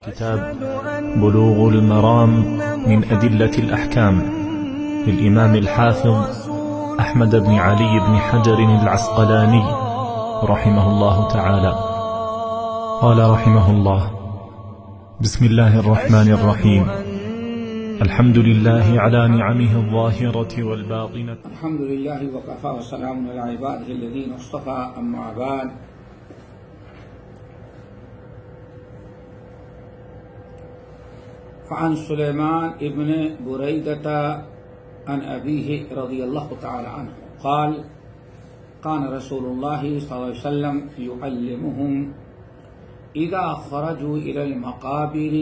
كتاب بلوغ المرام من أدلة الأحكام للإمام الحافظ أحمد بن علي بن حجر العسقلاني رحمه الله تعالى. قال رحمه الله: بسم الله الرحمن الرحيم. الحمد لله على نعمه الظاهرة والباطنة. الحمد لله وكفى وسلام على عباده الذين اصطفى. أما بعد، فعن سليمان ابن بريدة عن أبيه رضي الله تعالى عنه قال: كان رسول الله صلى الله عليه وسلم يعلمهم إذا خرجوا إلى المقابر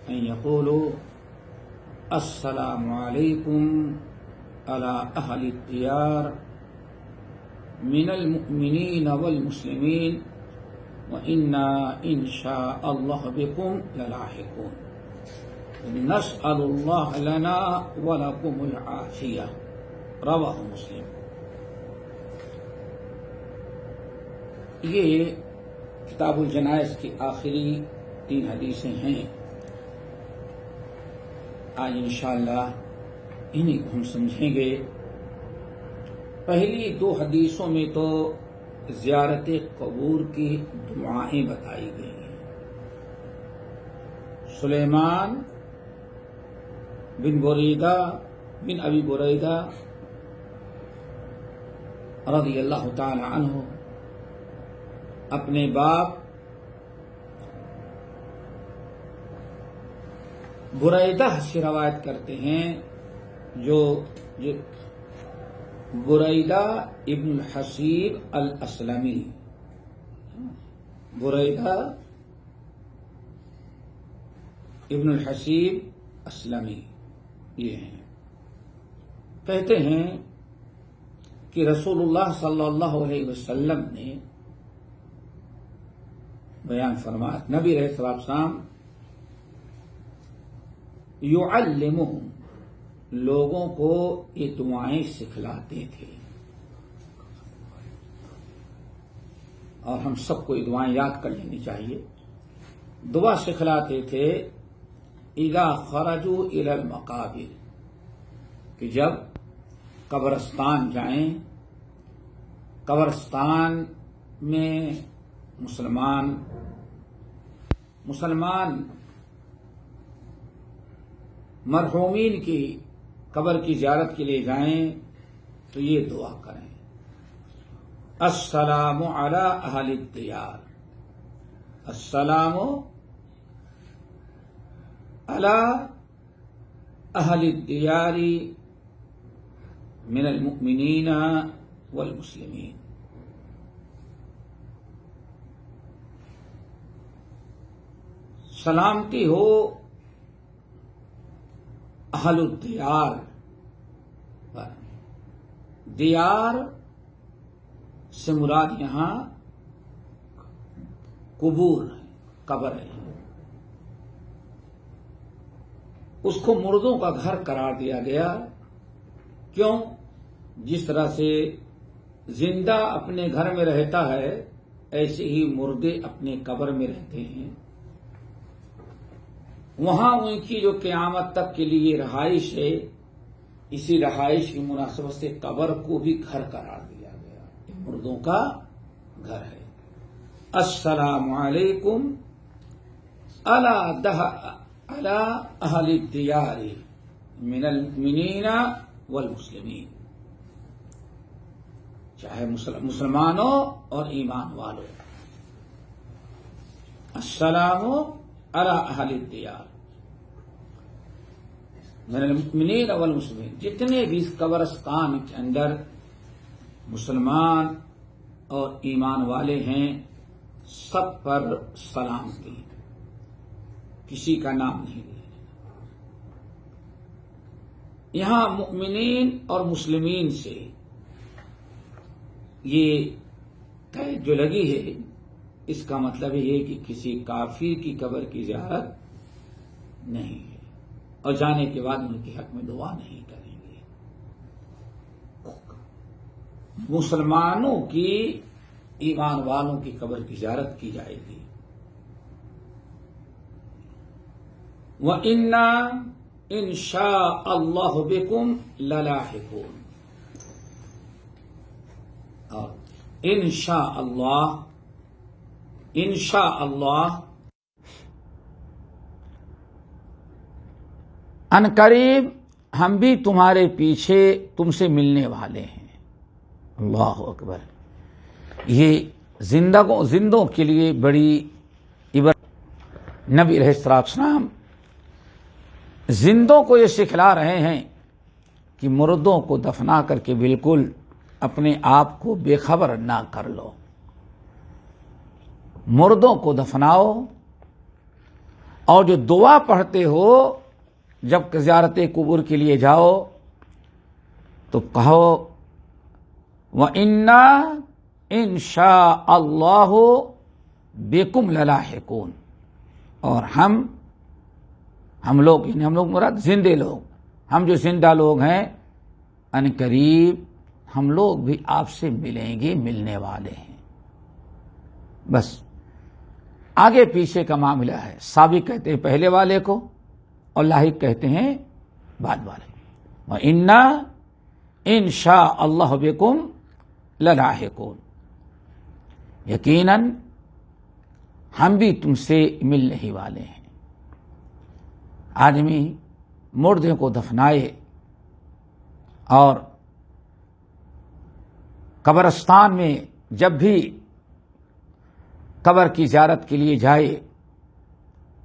أن يقولوا: السلام عليكم على أهل الديار من المؤمنين والمسلمين وإنا إن شاء الله بكم للاحقون نسأل الله لنا ولكم العافية. رواہ مسلم. یہ کتاب الجنائز کی آخری 3 حدیثیں ہیں. آج انشاءاللہ انہی کو ہم سمجھیں گے. پہلی 2 حدیثوں میں تو زیارت قبور کی دعائیں بتائی گئی ہیں. سلیمان بن بریدہ بن ابی بریدہ رضی اللہ تعالی عنہ اپنے باپ بریدہ سے روایت کرتے ہیں جو بریدہ ابن الحسیب الاسلمی. بریدہ ابن الحسیب اسلمی یہ ہیں. کہتے ہیں کہ رسول اللہ صلی اللہ علیہ وسلم نے بیان فرمایا، نبی علیہ السلام یعلمہم لوگوں کو یہ دعائیں سکھلاتے تھے، اور ہم سب کو یہ دعائیں یاد کر لینی چاہیے. دعا سکھلاتے تھے اذا خرجوا الى المقابر، کہ جب قبرستان جائیں، قبرستان میں مسلمان مرحومین کی قبر کی زیارت کے لیے جائیں تو یہ دعا کریں: السلام علی اہل الدیار، السلام علی اہل الدیار من المؤمنین والمسلمین. سلامتی ہو اہل الدیار پر. دیار سے مراد یہاں قبور ہے، قبر ہے. اس کو مردوں کا گھر قرار دیا گیا. کیوں؟ جس طرح سے زندہ اپنے گھر میں رہتا ہے، ایسے ہی مردے اپنے قبر میں رہتے ہیں. وہاں ان کی جو قیامت تک کے لیے رہائش ہے، اسی رہائش کی مناسبت سے قبر کو بھی گھر قرار دیا گیا. یہ مردوں کا گھر ہے. السلام علیکم علی اہل الدیار من المؤمنین والمسلمین، چاہے مسلمانوں اور ایمان والوں. السلام علی اہل الدیار من المؤمنین والمسلمین. جتنے بھی اس قبرستان کے اندر مسلمان اور ایمان والے ہیں، سب پر سلامتی، کسی کا نام نہیں لیا. یہاں مؤمنین اور مسلمین سے یہ قید جو لگی ہے، اس کا مطلب یہ ہے کہ کسی کافر کی قبر کی زیارت نہیں ہے، اور جانے کے بعد ان کے حق میں دعا نہیں کریں گے. مسلمانوں کی، ایمان والوں کی قبر کی زیارت کی جائے گی. وَإِنَّا إِن شَاءَ اللَّهُ بِكُمْ لَلَاحِقُونَ. اور انشاءاللہ ان قریب ہم بھی تمہارے پیچھے تم سے ملنے والے ہیں. اللہ اکبر. یہ زندوں کے لیے بڑی عبرت. نبی علیہ السلام زندوں کو یہ سکھلا رہے ہیں کہ مردوں کو دفنا کر کے بالکل اپنے آپ کو بے خبر نہ کر لو. مردوں کو دفناؤ اور جو دعا پڑھتے ہو جب زیارت قبور کے لیے جاؤ تو کہو وَإِنَّا إِن شَاءَ اللَّهُ بِكُمْ لَلَاحِقُونَ. اور ہم لوگ یعنی ہم لوگ مراد زندے لوگ، ہم جو زندہ لوگ ہیں ان قریب ہم لوگ بھی آپ سے ملیں گے، ملنے والے ہیں. بس آگے پیچھے کا معاملہ ہے. سابق کہتے ہیں پہلے والے کو اور لاحق کہتے ہیں بعد والے. وَإِنَّا إِن شَاءَ اللَّهُ بِكُمْ لَلَاحِقُونَ. یقیناً ہم بھی تم سے ملنے ہی والے ہیں. آدمی مردے کو دفنائے اور قبرستان میں جب بھی قبر کی زیارت کے لیے جائے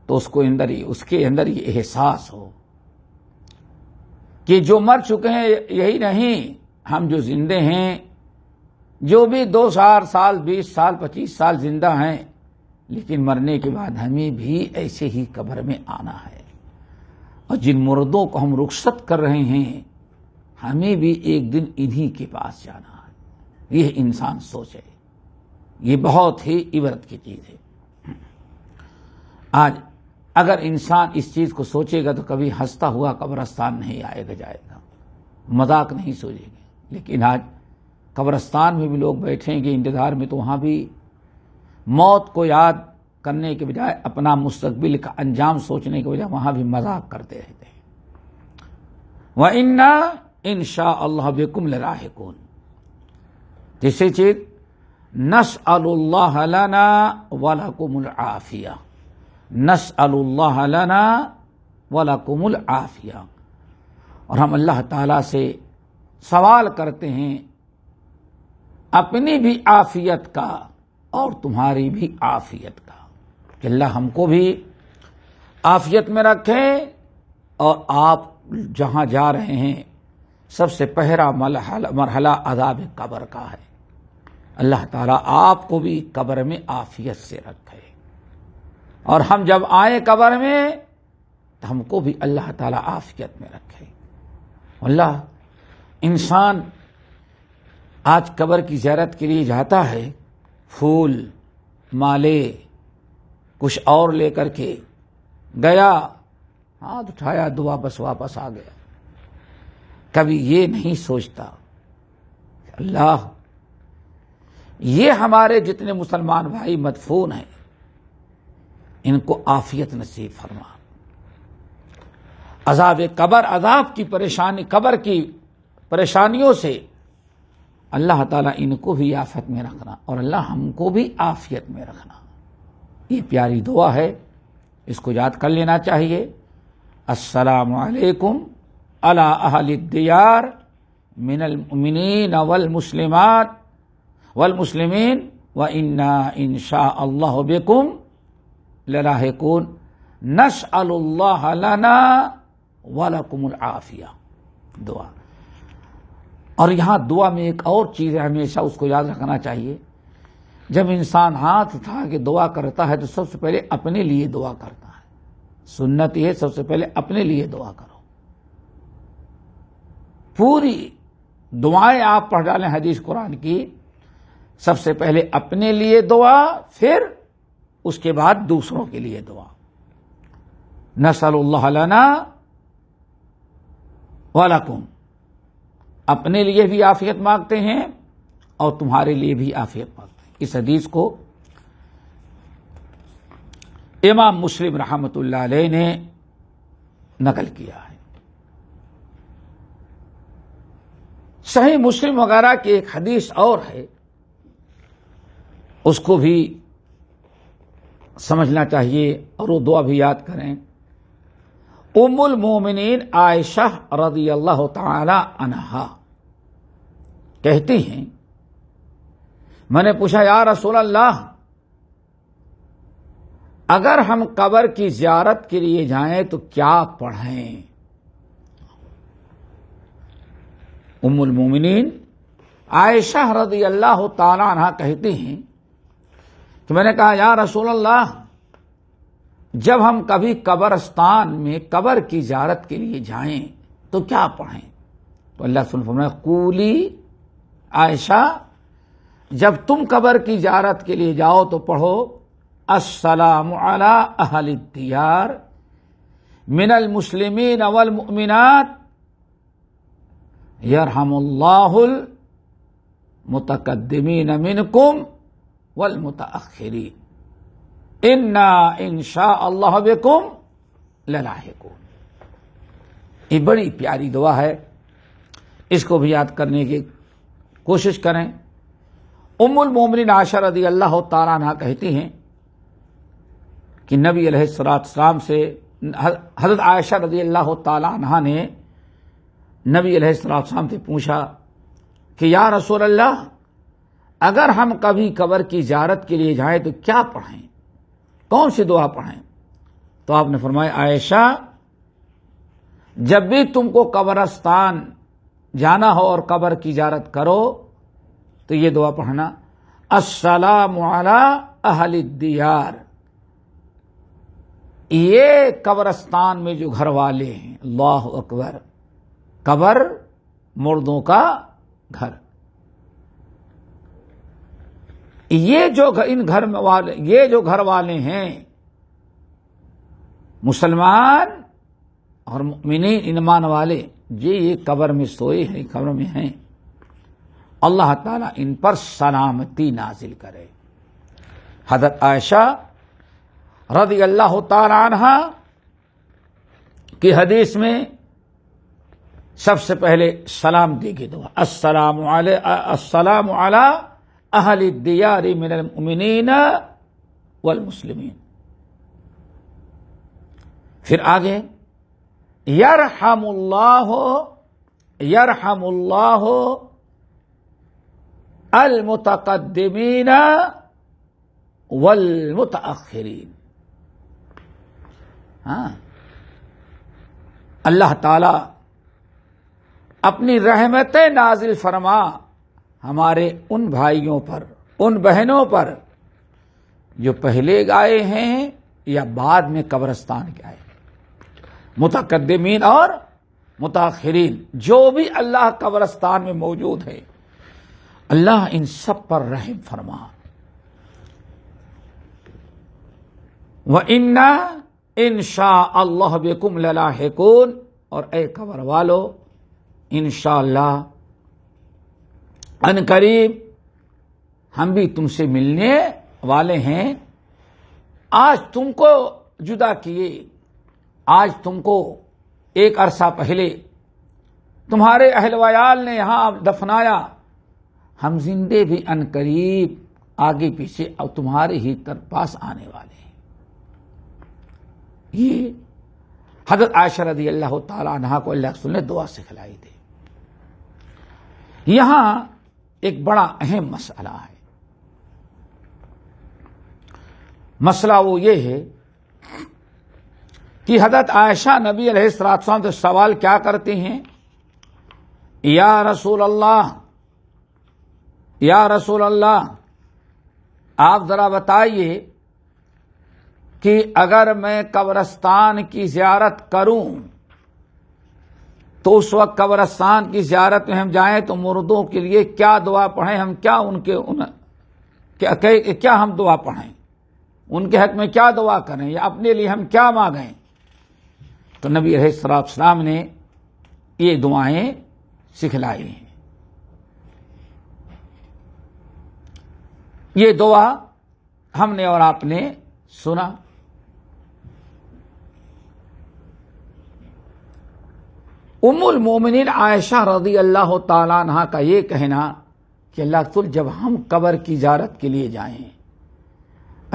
تو اس کے اندر یہ احساس ہو کہ جو مر چکے ہیں یہی نہیں، ہم جو زندے ہیں، جو بھی 2 سال 20 سال 25 سال زندہ ہیں، لیکن مرنے کے بعد ہمیں بھی ایسے ہی قبر میں آنا ہے. اور جن مردوں کو ہم رخصت کر رہے ہیں ہمیں بھی ایک دن انہی کے پاس جانا ہے. یہ انسان سوچے، یہ بہت ہی عبرت کی چیز ہے. آج اگر انسان اس چیز کو سوچے گا تو کبھی ہنستا ہوا قبرستان نہیں جائے گا، مذاق نہیں سوچے گا. لیکن آج قبرستان میں بھی لوگ بیٹھیں گے انتظار میں تو وہاں بھی موت کو یاد کرنے کے بجائے اپنا مستقبل کا انجام سوچنے کے بجائے وہاں بھی مذاق کرتے رہتے ہیں. وَإِنَّا إِن شَاءَ اللَّهُ بِكُمْ لَلَاحِقُونَ. تیسری چیز نسأل اللہ لنا ولکم العافیہ. نسأل اللہ لنا ولکم العافیہ. اور ہم اللہ تعالی سے سوال کرتے ہیں اپنی بھی عافیت کا اور تمہاری بھی عافیت کا، کہ اللہ ہم کو بھی عافیت میں رکھے. اور آپ جہاں جا رہے ہیں سب سے پہلا مرحلہ عذاب قبر کا ہے. اللہ تعالیٰ آپ کو بھی قبر میں عافیت سے رکھے، اور ہم جب آئیں قبر میں تو ہم کو بھی اللہ تعالیٰ عافیت میں رکھے. اللہ انسان آج قبر کی زیارت کے لیے جاتا ہے، پھول مالے کچھ اور لے کر کے گیا، ہاتھ اٹھایا، دعا، بس واپس آ گیا. کبھی یہ نہیں سوچتا اللہ یہ ہمارے جتنے مسلمان بھائی مدفون ہیں ان کو عافیت نصیب فرما. عذاب قبر، عذاب کی پریشانی، قبر کی پریشانیوں سے اللہ تعالیٰ ان کو بھی آفت میں رکھنا اور اللہ ہم کو بھی عافیت میں رکھنا. یہ پیاری دعا ہے، اس کو یاد کر لینا چاہیے. السلام علیکم علی اہل الدیار من المؤمنین والمسلمات والمسلمین وإنا إن شاء اللہ بکم للاحقون. نسأل اللہ لنا ولکم العافیہ. دعا. اور یہاں دعا میں ایک اور چیز ہے، ہمیشہ اس کو یاد رکھنا چاہیے. جب انسان ہاتھ اٹھا کے دعا کرتا ہے تو سب سے پہلے اپنے لیے دعا کرتا ہے. سنت یہ سب سے پہلے اپنے لیے دعا کرو. پوری دعائیں آپ پڑھ ڈالیں حدیث قرآن کی، سب سے پہلے اپنے لیے دعا، پھر اس کے بعد دوسروں کے لیے دعا. نسأل اللہ لنا ولکم. اپنے لیے بھی عافیت مانگتے ہیں اور تمہارے لیے بھی عافیت مانگتے ہیں. اس حدیث کو امام مسلم رحمۃ اللہ علیہ نے نقل کیا ہے۔ صحیح مسلم وغیرہ کی ایک حدیث اور ہے، اس کو بھی سمجھنا چاہیے اور وہ دعا بھی یاد کریں۔ ام المومنین عائشہ رضی اللہ تعالی عنہا کہتی ہیں، میں نے پوچھا یا رسول اللہ، اگر ہم قبر کی زیارت کے لیے جائیں تو کیا پڑھیں؟ ام المومنین عائشہ رضی اللہ تعالی عنہا کہتی ہیں کہ میں نے کہا یا رسول اللہ، جب ہم کبھی قبرستان میں قبر کی زیارت کے لیے جائیں تو کیا پڑھیں؟ تو اللہ سن فرمایا قولی، عائشہ جب تم قبر کی زیارت کے لیے جاؤ تو پڑھو السلام علی اہل الدیار من المسلمین والمؤمنات یرحم اللہ المتقدمین منکم والمتأخرین انا انشاء اللہ بکم للاحقون۔ یہ بڑی پیاری دعا ہے، اس کو بھی یاد کرنے کی کوشش کریں۔ ام المومنین عائشہ رضی اللہ تعالیٰ عنہ کہتی ہیں کہ نبی علیہ السلام سے حضرت عائشہ رضی اللہ تعالیٰ عنہ نے نبی علیہ السلام سے پوچھا کہ یا رسول اللہ، اگر ہم کبھی قبر کی زیارت کے لیے جائیں تو کیا پڑھیں، کون سی دعا پڑھیں؟ تو آپ نے فرمایا عائشہ، جب بھی تم کو قبرستان جانا ہو اور قبر کی زیارت کرو تو یہ دعا پڑھنا السلام علی اہل الدیار۔ یہ قبرستان میں جو گھر والے ہیں، اللہ اکبر، قبر مردوں کا گھر، یہ جو گھر والے ہیں مسلمان اور مومنین ایمان والے، یہ قبر میں سوئے ہیں، قبر میں ہیں، اللہ تعالیٰ ان پر سلامتی نازل کرے۔ حضرت عائشہ رضی اللہ تعالی عنہ کی حدیث میں سب سے پہلے سلام دی گئی دعا السلام علی اہل الدیار من المؤمنین والمسلمین۔ پھر آگے یرحم اللہ المتقدمین والمتأخرین۔ ہاں، اللہ تعالی اپنی رحمتیں نازل فرما ہمارے ان بھائیوں پر، ان بہنوں پر جو پہلے گئے ہیں یا بعد میں قبرستان کے آئے، متقدمین اور متاخرین، جو بھی اللہ قبرستان میں موجود ہے، اللہ ان سب پر رحم فرما۔ وَإِنَّا إِنشَاءَ اللَّهُ بِكُمْ لَلَاحِقُونَ، اور اے قبر والو، انشاءاللہ ان قریب ہم بھی تم سے ملنے والے ہیں۔ آج تم کو جدا کیے، آج تم کو ایک عرصہ پہلے تمہارے اہل ویال نے یہاں دفنایا، ہم زندے بھی ان قریب آگے پیچھے اور تمہارے ہی پاس آنے والے ہیں۔ یہ حضرت عائشہ رضی اللہ تعالی عنہا کو اللہ رسول نے دعا سکھلائی تھی۔ یہاں ایک بڑا اہم مسئلہ ہے، مسئلہ وہ یہ ہے کہ حضرت عائشہ نبی علیہ السلام سے سوال کیا کرتے ہیں، یا رسول اللہ آپ ذرا بتائیے کہ اگر میں قبرستان کی زیارت کروں تو اس وقت قبرستان کی زیارت میں ہم جائیں تو مردوں کے لیے کیا دعا پڑھیں، ہم کیا ہم دعا پڑھیں، ان کے حق میں کیا دعا کریں یا اپنے لیے ہم کیا مانگیں؟ تو نبی علیہ السلام نے یہ دعائیں سکھلائی ہیں۔ یہ دعا ہم نے اور آپ نے سنا۔ ام المومنین عائشہ رضی اللہ تعالیٰ عنہ کا یہ کہنا کہ اللہ رسول جب ہم قبر کی زیارت کے لیے جائیں،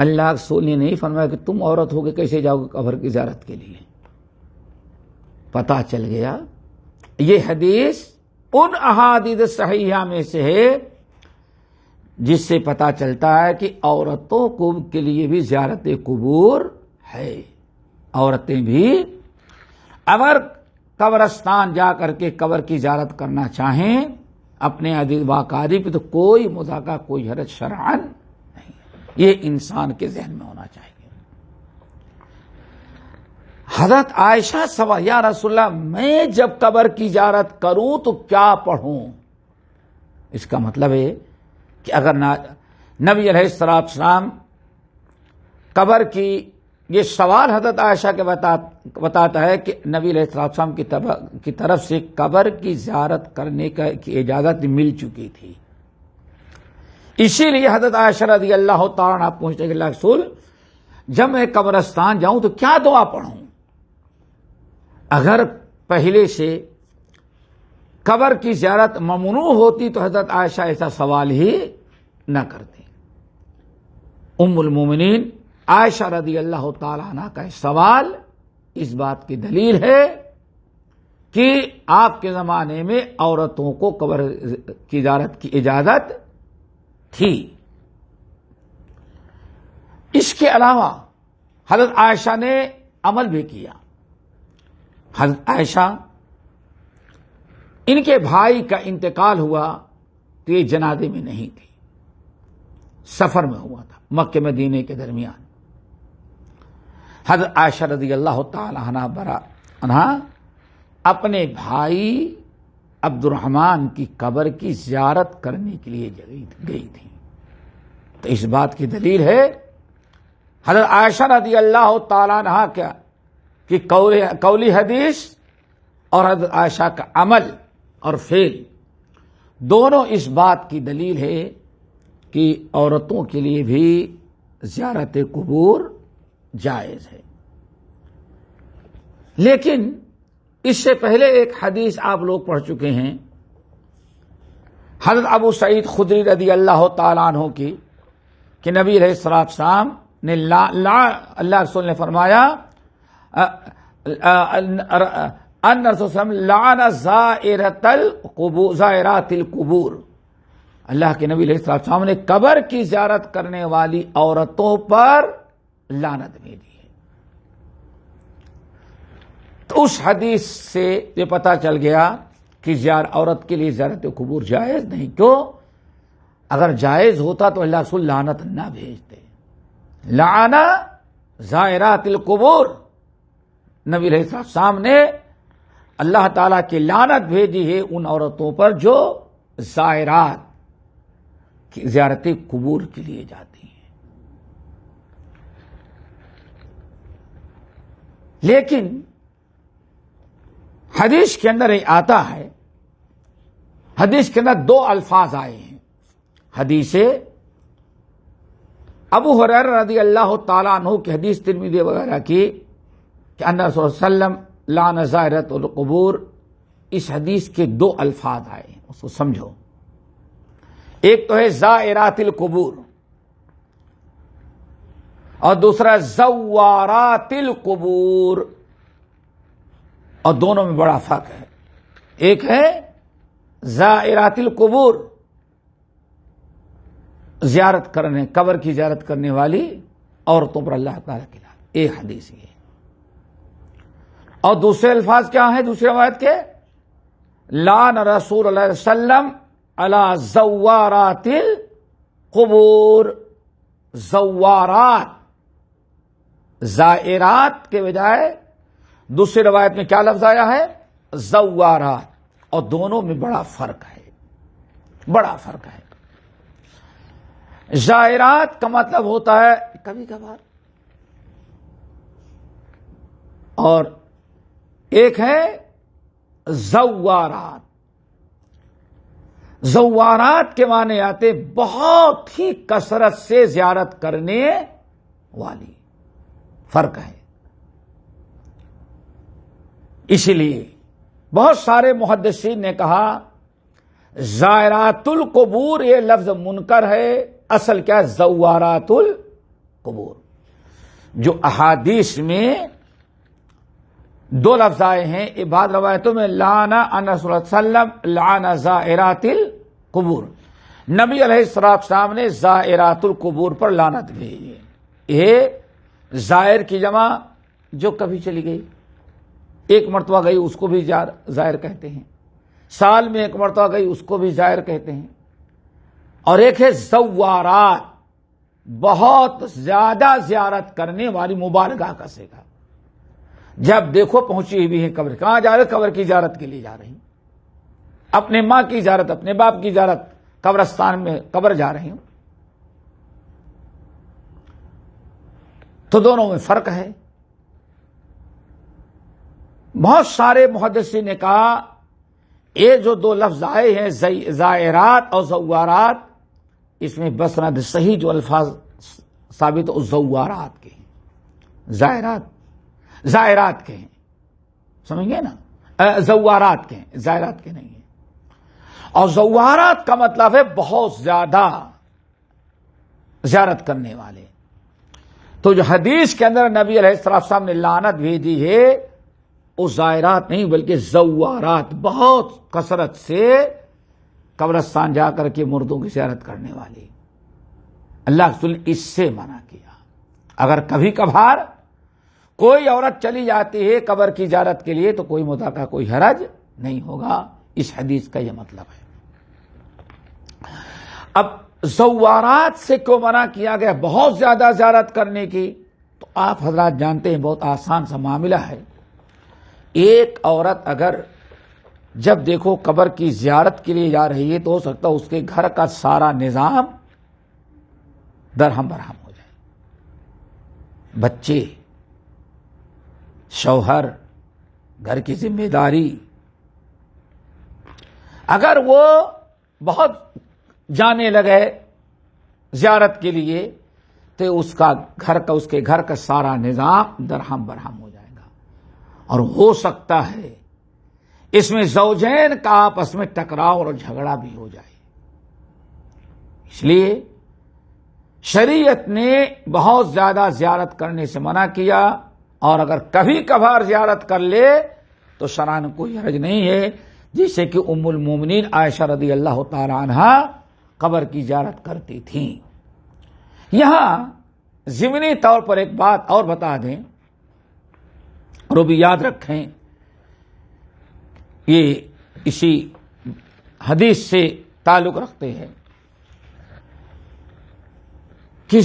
اللہ رسول نے نہیں فرمایا کہ تم عورت ہو کے کیسے جاؤ گے قبر کی زیارت کے لیے. پتہ چل گیا یہ حدیث ان احادیث صحیحہ میں سے ہے جس سے پتہ چلتا ہے کہ عورتوں کو کے لیے بھی زیارت قبور ہے. عورتیں بھی اگر قبرستان جا کر کے قبر کی زیارت کرنا چاہیں اپنے عزیز باقاری پہ تو کوئی مذاکرہ، کوئی حرج شرعاً نہیں. یہ انسان کے ذہن میں ہونا چاہیے. حضرت عائشہ سوال، یا رسول اللہ میں جب قبر کی زیارت کروں تو کیا پڑھوں؟ اس کا مطلب ہے کہ اگر نبی علیہ السلام قبر کی، یہ سوال حضرت عائشہ کے بتاتا ہے کہ نبی علیہ السلام کی طرف سے قبر کی زیارت کرنے کی اجازت مل چکی تھی. اسی لیے حضرت عائشہ رضی اللہ تعالیٰ عنہ پوچھتے کہ اللہ رسول جب میں قبرستان جاؤں تو کیا دعا پڑھوں؟ اگر پہلے سے قبر کی زیارت ممنوع ہوتی تو حضرت عائشہ ایسا سوال ہی نہ کرتی. ام المومنین عائشہ رضی اللہ تعالی عنہ کا سوال اس بات کی دلیل ہے کہ آپ کے زمانے میں عورتوں کو قبر کی زیارت کی اجازت تھی. اس کے علاوہ حضرت عائشہ نے عمل بھی کیا. حضرت عائشہ ان کے بھائی کا انتقال ہوا تو یہ جنازے میں نہیں تھی، سفر میں ہوا تھا مکہ مدینے کے درمیان. حضرت عائشہ رضی اللہ تعالی عنہ اپنے بھائی عبد الرحمن کی قبر کی زیارت کرنے کے لیے گئی تھی. تو اس بات کی دلیل ہے حضرت عائشہ رضی اللہ تعالی عنہ کی قولی حدیث اور حضرت عائشہ کا عمل اور فعل دونوں اس بات کی دلیل ہے کہ عورتوں کے لیے بھی زیارت قبور جائز ہے. لیکن اس سے پہلے ایک حدیث آپ لوگ پڑھ چکے ہیں حضرت ابو سعید خدری رضی اللہ تعالیٰ عنہ کی کہ نبی علیہ السلام نے اللہ رسول نے فرمایا ان رسول لعن زائرات القبور، اللہ کے نبی علیہ السلام نے قبر کی زیارت کرنے والی عورتوں پر لعنت بھیجی ہے. تو اس حدیث سے یہ پتہ چل گیا کہ عورت کے لیے زیارت قبور جائز نہیں. کیوں؟ اگر جائز ہوتا تو اللہ رسول لعنت نہ بھیجتے. لعن زائرات القبور، نبی علیہ السلام نے اللہ تعالیٰ کی لعنت بھیجی ہے ان عورتوں پر جو زائرات کی زیارت قبور کے لیے جاتی ہیں. لیکن حدیث کے اندر یہ آتا ہے، حدیث کے اندر دو الفاظ آئے ہیں. حدیث ابو ہریرہ رضی اللہ تعالیٰ عنہ کی حدیث ترمذی وغیرہ کی کہ ان رسول اللہ صلی اللہ علیہ وسلم لعن زائرات القبور، اس حدیث کے دو الفاظ آئے ہیں، اس کو سمجھو. ایک تو ہے زائرات القبور اور دوسرا زوارات القبور، اور دونوں میں بڑا فرق ہے. ایک ہے زائرات القبور، زیارت کرنے، قبر کی زیارت کرنے والی عورتوں پر اللہ تعالیٰ کی لعنت، ایک حدیث یہ. اور دوسرے الفاظ کیا ہیں دوسری روایت کے؟ لعن رسول اللہ صلی اللہ علیہ وسلم علی زوارات القبور. زوارات، زائرات کے بجائے دوسری روایت میں کیا لفظ آیا ہے؟ زوارات. اور دونوں میں بڑا فرق ہے، بڑا فرق ہے. زائرات کا مطلب ہوتا ہے کبھی کبھار، اور ایک ہے زوارات. زوارات کے معنی آتے بہت ہی کثرت سے زیارت کرنے والی. فرق ہے. اسی لیے بہت سارے محدثین نے کہا زائرات القبور یہ لفظ منکر ہے، اصل کیا زوارات القبور. جو احادیث میں دو لفظ آئے ہیں، بعض روایتوں میں لعن ان صلی اللہ علیہ وسلم لعن زائرات القبور، نبی علیہ السلام نے زائرات القبور پر لعنت بھیجی. یہ زائر کی جمع جو کبھی چلی گئی، ایک مرتبہ گئی اس کو بھی زائر کہتے ہیں، سال میں ایک مرتبہ گئی اس کو بھی زائر کہتے ہیں. اور ایک ہے زوارات، بہت زیادہ زیارت کرنے والی، مبالغہ کا صیغہ. جب دیکھو پہنچی ہوئی ہے قبر، کہاں جا رہے؟ قبر کی زیارت کے لیے جا رہی، اپنے ماں کی زیارت، اپنے باپ کی زیارت، قبرستان میں قبر جا رہی ہوں. تو دونوں میں فرق ہے. بہت سارے محدثین نے کہا یہ جو دو لفظ آئے ہیں زائرات اور زوارات، اس میں بسند صحیح جو الفاظ ثابت زوارات کے ہیں، زائرات کے ہیں، سمجھ گئے نا؟ زوارات کے ہیں، زائرات کے نہیں ہیں. اور زوارات کا مطلب ہے بہت زیادہ زیارت کرنے والے. تو جو حدیث کے اندر نبی علیہ السلام نے لعنت بھیجی ہے وہ زائرات نہیں بلکہ زوارات، بہت کثرت سے قبرستان جا کر کے مردوں کی زیارت کرنے والی. اللہ کے رسول نے اس سے منع کیا. اگر کبھی کبھار کوئی عورت چلی جاتی ہے قبر کی زیارت کے لیے تو کوئی متعلقہ کوئی حرج نہیں ہوگا. اس حدیث کا یہ مطلب ہے. اب زوارات سے کیوں منع کیا گیا بہت زیادہ زیارت کرنے کی؟ تو آپ حضرات جانتے ہیں بہت آسان سا معاملہ ہے. ایک عورت اگر جب دیکھو قبر کی زیارت کے لیے جا رہی ہے تو ہو سکتا ہے اس کے گھر کا سارا نظام درہم برہم ہو جائے. بچے، شوہر، گھر کی ذمہ داری، اگر وہ بہت جانے لگے زیارت کے لیے تو اس کے گھر کا سارا نظام درہم برہم ہو جائے گا. اور ہو سکتا ہے اس میں زوجین کا آپس میں ٹکراؤ اور جھگڑا بھی ہو جائے. اس لیے شریعت نے بہت زیادہ زیارت کرنے سے منع کیا. اور اگر کبھی کبھار زیارت کر لے تو شرعاً کوئی حرج نہیں ہے. جیسے کہ ام المومنین عائشہ رضی اللہ تعالی عنہا قبر کی زیارت کرتی تھیں. یہاں ضمنی طور پر ایک بات اور بتا دیں اور وہ بھی یاد رکھیں، یہ اسی حدیث سے تعلق رکھتے ہیں کہ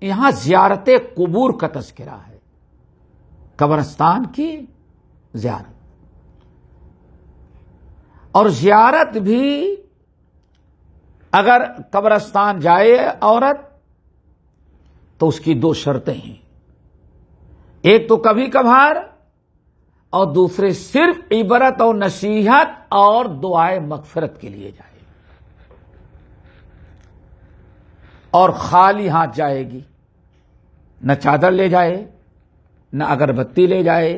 یہاں زیارت قبور کا تذکرہ ہے، قبرستان کی زیارت. اور زیارت بھی اگر قبرستان جائے عورت تو اس کی دو شرطیں ہیں. ایک تو کبھی کبھار، اور دوسرے صرف عبرت اور نصیحت اور دعائے مغفرت کے لیے جائے. اور خالی ہاتھ جائے گی، نہ چادر لے جائے، نہ اگربتی لے جائے،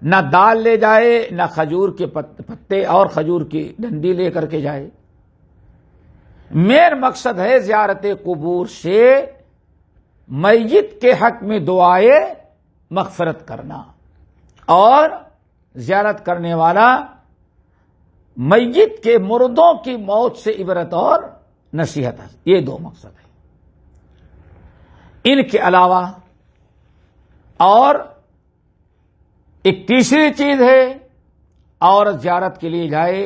نہ دال لے جائے، نہ کھجور کے پتے اور کھجور کی ڈنڈی لے کر کے جائے. مین مقصد ہے زیارت قبور سے میت کے حق میں دعائے مغفرت کرنا، اور زیارت کرنے والا میت کے مردوں کی موت سے عبرت اور نصیحت. یہ دو مقصد ہیں. ان کے علاوہ اور ایک تیسری چیز ہے، عورت زیارت کے لیے جائے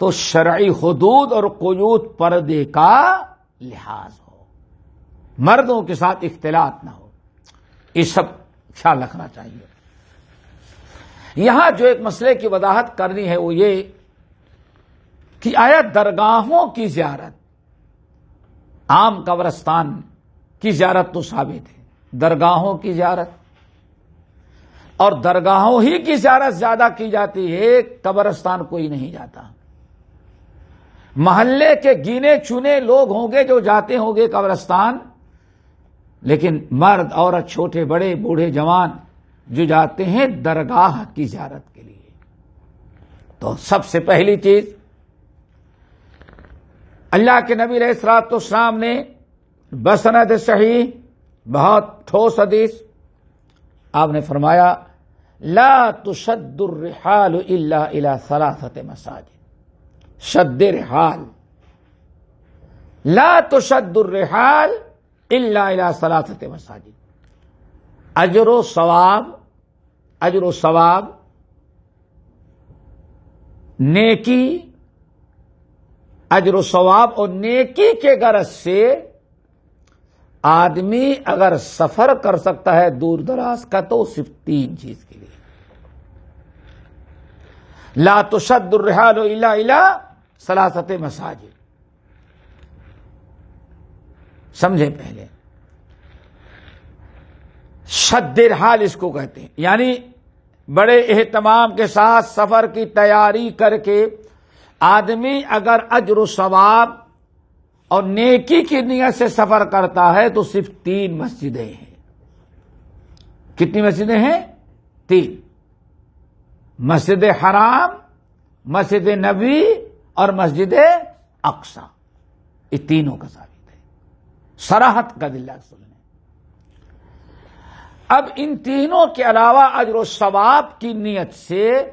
تو شرعی حدود اور قیود پردے کا لحاظ ہو، مردوں کے ساتھ اختلاط نہ ہو. یہ سب خیال رکھنا چاہیے. یہاں جو ایک مسئلے کی وضاحت کرنی ہے وہ یہ کہ آیا درگاہوں کی زیارت، عام قبرستان کی زیارت تو ثابت ہے، درگاہوں کی زیارت، اور درگاہوں ہی کی زیارت زیادہ کی جاتی ہے، قبرستان کوئی نہیں جاتا. محلے کے گینے چنے لوگ ہوں گے جو جاتے ہوں گے قبرستان، لیکن مرد عورت چھوٹے بڑے بوڑھے جوان جو جاتے ہیں درگاہ کی زیارت کے لیے، تو سب سے پہلی چیز اللہ کے نبی علیہ الصلوۃ والسلام نے بسند صحیح بہت ٹھوس حدیث آپ نے فرمایا لا تشد الرحال الا الى ثلاثه مساجد، شد رحال، لا تشد الرحال الا الى ثلاثه مساجد، اجر و ثواب نیکی، اجر و ثواب اور نیکی کے غرض سے آدمی اگر سفر کر سکتا ہے دور دراز کا تو صرف 3 چیز کے لیے، لا تشد الرحال الا الى ثلاثه مساجد. سمجھے پہلے، شد رحال اس کو کہتے ہیں، یعنی بڑے اہتمام کے ساتھ سفر کی تیاری کر کے آدمی اگر اجر و ثواب اور نیکی کی نیت سے سفر کرتا ہے تو صرف 3 مسجدیں ہیں. کتنی مسجدیں ہیں؟ 3، مسجد حرام، مسجد نبی اور مسجد اقصی. یہ تینوں کا ثابت ہے، صراحت کا دلہ سنیں. اب ان تینوں کے علاوہ اجر و ثواب کی نیت سے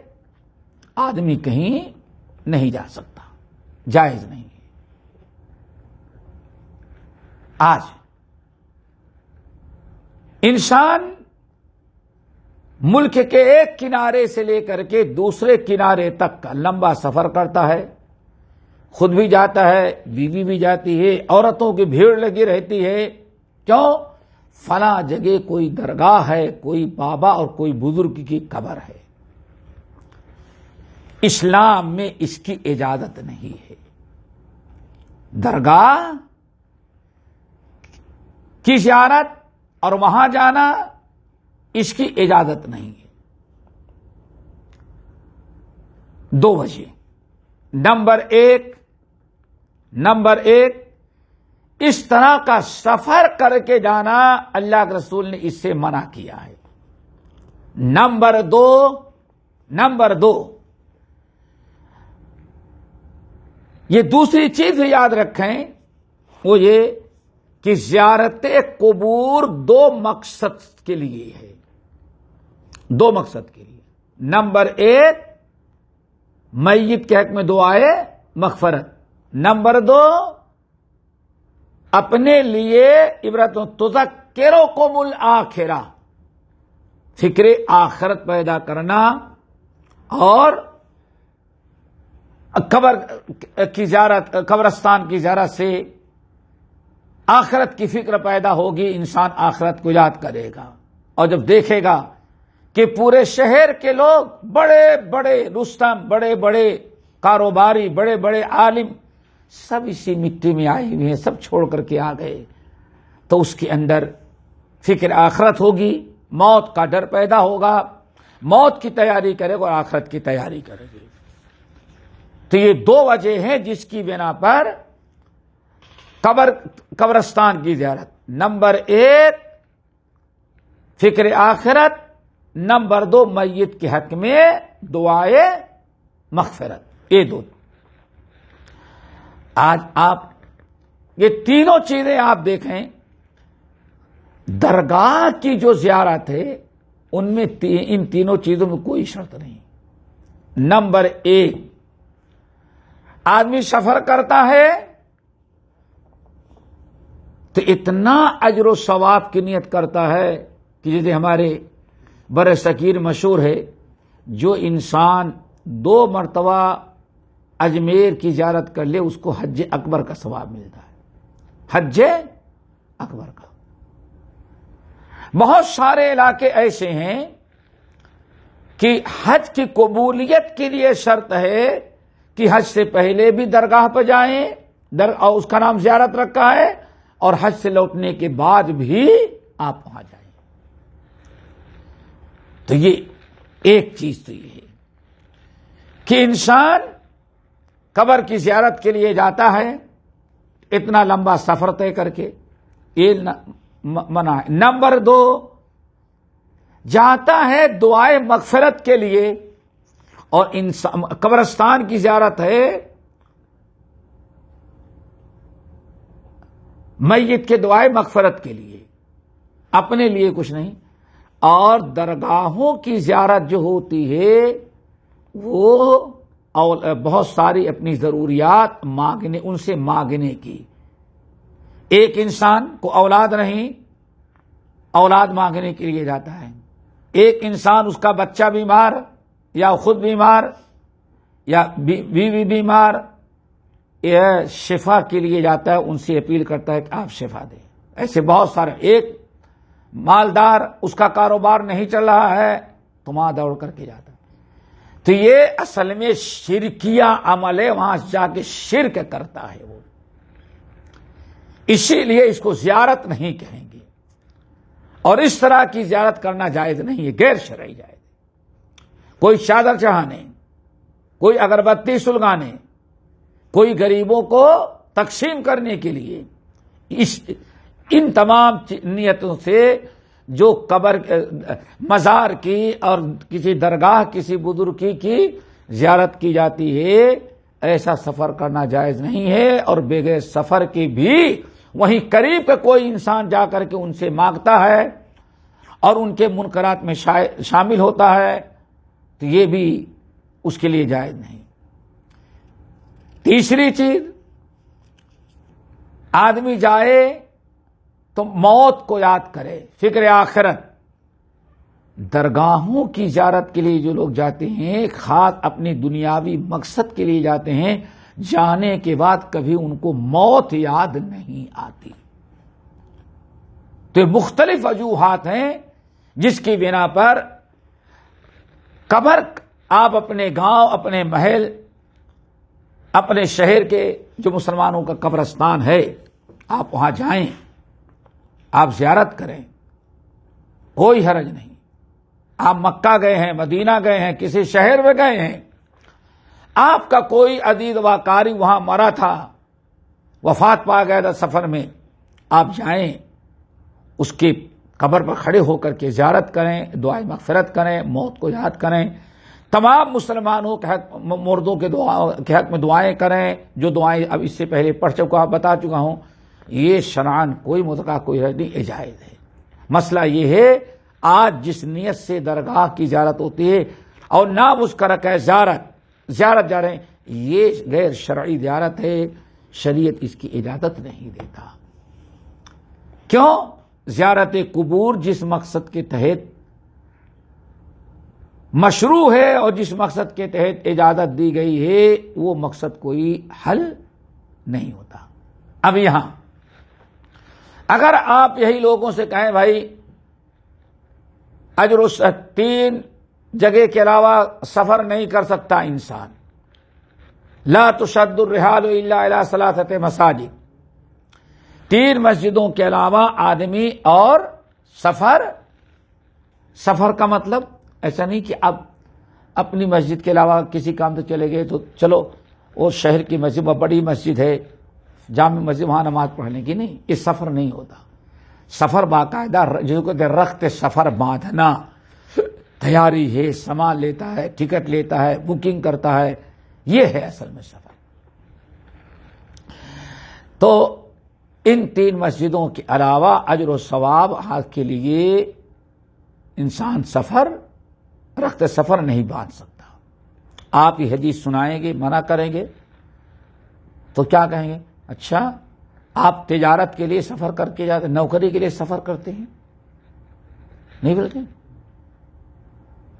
آدمی کہیں نہیں جا سکتا، جائز نہیں ہے. آج انسان ملک کے ایک کنارے سے لے کر کے دوسرے کنارے تک کا لمبا سفر کرتا ہے، خود بھی جاتا ہے، بیوی بھی جاتی ہے، عورتوں کی بھیڑ لگی رہتی ہے. کیوں؟ فلاں جگہ کوئی درگاہ ہے، کوئی بابا اور کوئی بزرگ کی قبر ہے. اسلام میں اس کی اجازت نہیں ہے. درگاہ کی زیارت اور وہاں جانا اس کی اجازت نہیں ہے. 2 وجہ. نمبر ایک اس طرح کا سفر کر کے جانا اللہ کے رسول نے اس سے منع کیا ہے. نمبر دو یہ دوسری چیز یاد رکھیں، وہ یہ کہ زیارت قبور 2 مقصد کے لیے ہے. 2 مقصد کے لیے. نمبر 1 میت کے حق میں دعائے مغفرت. نمبر 2 اپنے لیے عبرت تذکرکم الآخرہ، فکر آخرت پیدا کرنا، اور قبرستان کی زیارت سے آخرت کی فکر پیدا ہوگی، انسان آخرت کو یاد کرے گا. اور جب دیکھے گا کہ پورے شہر کے لوگ بڑے بڑے رستم، بڑے بڑے کاروباری، بڑے بڑے عالم سب اسی مٹی میں آئے ہوئے ہیں، سب چھوڑ کر کے آ گئے، تو اس کے اندر فکر آخرت ہوگی، موت کا ڈر پیدا ہوگا، موت کی تیاری کرے گا اور آخرت کی تیاری کرے گا. تو یہ 2 وجہ ہیں جس کی بنا پر قبرستان کی زیارت. نمبر 1 فکر آخرت، نمبر 2 میت کے حق میں دعائے مغفرت. یہ 2. آج آپ یہ تینوں چیزیں آپ دیکھیں، درگاہ کی جو زیارت ہے ان میں ان تینوں چیزوں میں کوئی شرط نہیں. نمبر 1 آدمی سفر کرتا ہے تو اتنا اجر و ثواب کی نیت کرتا ہے کہ جیسے ہمارے بر صغیر مشہور ہے، جو انسان 2 مرتبہ اجمیر کی زیارت کر لے اس کو حج اکبر کا ثواب ملتا ہے. حج اکبر کا. بہت سارے علاقے ایسے ہیں کہ حج کی قبولیت کے لیے شرط ہے کہ حج سے پہلے بھی درگاہ پہ جائیں، اور اس کا نام زیارت رکھا ہے، اور حج سے لوٹنے کے بعد بھی آپ وہاں جائیں. تو یہ ایک چیز تو یہ ہے کہ انسان قبر کی زیارت کے لیے جاتا ہے اتنا لمبا سفر طے کر کے، یہ منع ہے. نمبر 2 جاتا ہے دعائے مغفرت کے لیے، اور قبرستان کی زیارت ہے میت کے دعائے مغفرت کے لیے، اپنے لیے کچھ نہیں۔ اور درگاہوں کی زیارت جو ہوتی ہے وہ بہت ساری اپنی ضروریات مانگنے، ان سے مانگنے کی۔ ایک انسان کو اولاد نہیں، اولاد مانگنے کے لیے جاتا ہے۔ ایک انسان، اس کا بچہ بیمار یا خود بیمار یا بیوی بیمار، یہ شفا کے لیے جاتا ہے، ان سے اپیل کرتا ہے کہ آپ شفا دیں۔ ایسے بہت سارے۔ ایک مالدار، اس کا کاروبار نہیں چل رہا ہے تو وہاں دوڑ کر کے جاتا ہے۔ تو یہ اصل میں شرکیہ عمل ہے، وہاں جا کے شرک کرتا ہے وہ، اسی لیے اس کو زیارت نہیں کہیں گے۔ اور اس طرح کی زیارت کرنا جائز نہیں ہے، غیر شرعی جائز۔ کوئی چادر چڑھانے، کوئی اگربتی سلگانے، کوئی غریبوں کو تقسیم کرنے کے لیے، ان تمام نیتوں سے جو قبر مزار کی اور کسی درگاہ کسی بزرگ کی زیارت کی جاتی ہے، ایسا سفر کرنا جائز نہیں ہے۔ اور بغیر سفر کے بھی وہیں قریب کا کوئی انسان جا کر کے ان سے مانگتا ہے اور ان کے منکرات میں شامل ہوتا ہے تو یہ بھی اس کے لیے جائز نہیں۔ تیسری چیز، آدمی جائے تو موت کو یاد کرے، فکر آخرت۔ درگاہوں کی زیارت کے لیے جو لوگ جاتے ہیں خاص اپنی دنیاوی مقصد کے لیے جاتے ہیں، جانے کے بعد کبھی ان کو موت یاد نہیں آتی۔ تو یہ مختلف وجوہات ہیں جس کی بنا پر قبر، آپ اپنے گاؤں، اپنے محل، اپنے شہر کے جو مسلمانوں کا قبرستان ہے، آپ وہاں جائیں، آپ زیارت کریں، کوئی حرج نہیں۔ آپ مکہ گئے ہیں، مدینہ گئے ہیں، کسی شہر میں گئے ہیں، آپ کا کوئی عزیز و قاری وہاں مرا تھا، وفات پا گیا تھا سفر میں، آپ جائیں، اس کی قبر پر کھڑے ہو کر کے زیارت کریں، دعائیں مغفرت کریں، موت کو یاد کریں، تمام مسلمانوں کے حق، مردوں کے حق میں دعائیں کریں، جو دعائیں اب اس سے پہلے پڑھ چکا، بتا چکا ہوں۔ یہ شرعاً کوئی مطلقہ کوئی حرج نہیں، جائز ہے۔ مسئلہ یہ ہے آج جس نیت سے درگاہ کی زیارت ہوتی ہے اور نام اس کا رکھا ہے زیارت جا رہے ہیں، یہ غیر شرعی زیارت ہے، شریعت اس کی اجازت نہیں دیتا۔ کیوں؟ زیارت قبور جس مقصد کے تحت مشروع ہے اور جس مقصد کے تحت اجازت دی گئی ہے، وہ مقصد کوئی حل نہیں ہوتا۔ اب یہاں اگر آپ یہی لوگوں سے کہیں بھائی اجر 3 جگہ کے علاوہ سفر نہیں کر سکتا انسان، لا تشد الرحال الا الى 3 مساجد، 3 مسجدوں کے علاوہ آدمی اور سفر کا مطلب ایسا نہیں کہ اب اپنی مسجد کے علاوہ کسی کام سے چلے گئے تو چلو وہ شہر کی مسجد بڑی مسجد ہے، جامع مسجد، وہاں نماز پڑھنے کی نہیں، یہ سفر نہیں ہوتا۔ سفر باقاعدہ جس کو کہتے ہیں رخت سفر باندھنا، تیاری ہے، سامان لیتا ہے، ٹکٹ لیتا ہے، بکنگ کرتا ہے، یہ ہے اصل میں سفر۔ تو ان 3 مسجدوں کے علاوہ اجر و ثواب کے لیے انسان رخت سفر نہیں باندھ سکتا۔ آپ یہ حدیث سنائیں گے، منع کریں گے تو کیا کہیں گے؟ اچھا آپ تجارت کے لیے سفر کر کے جاتے، نوکری کے لیے سفر کرتے ہیں؟ نہیں بولتے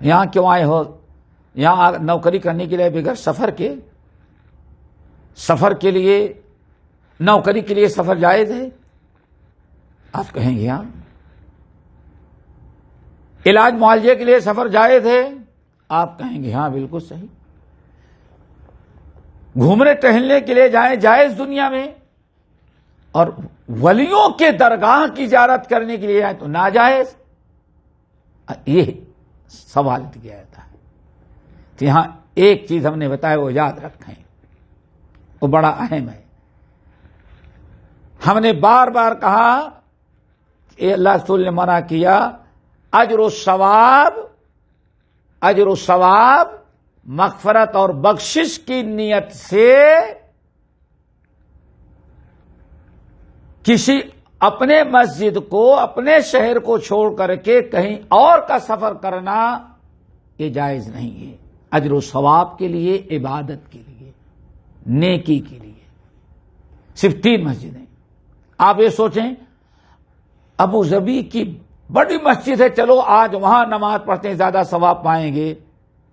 یہاں کیوں آئے ہو؟ یہاں نوکری کرنے کے لیے بغیر سفر کے لیے نوکری کے لیے سفر جائز ہے؟ آپ کہیں گے ہاں۔ علاج معالجے کے لیے سفر جائز ہے؟ آپ کہیں گے ہاں بالکل صحیح۔ گھومنے ٹہلنے کے لیے جائیں، جائز دنیا میں، اور ولیوں کے درگاہ کی زیارت کرنے کے لیے جائیں تو ناجائز۔ یہ سوال کیا جاتا ہے۔ تو یہاں ایک چیز ہم نے بتایا وہ یاد رکھیں، وہ بڑا اہم ہے۔ ہم نے بار بار کہا کہ اللہ رسول نے منع کیا اجر و ثواب مغفرت اور بخشش کی نیت سے کسی اپنے مسجد کو، اپنے شہر کو چھوڑ کر کے کہیں اور کا سفر کرنا یہ جائز نہیں ہے. اجر و ثواب کے لیے، عبادت کے لیے، نیکی کے لیے. صرف 3 مسجدیں. آپ یہ سوچیں ابو ظبی کی بڑی مسجد ہے، چلو آج وہاں نماز پڑھتے ہیں زیادہ ثواب پائیں گے،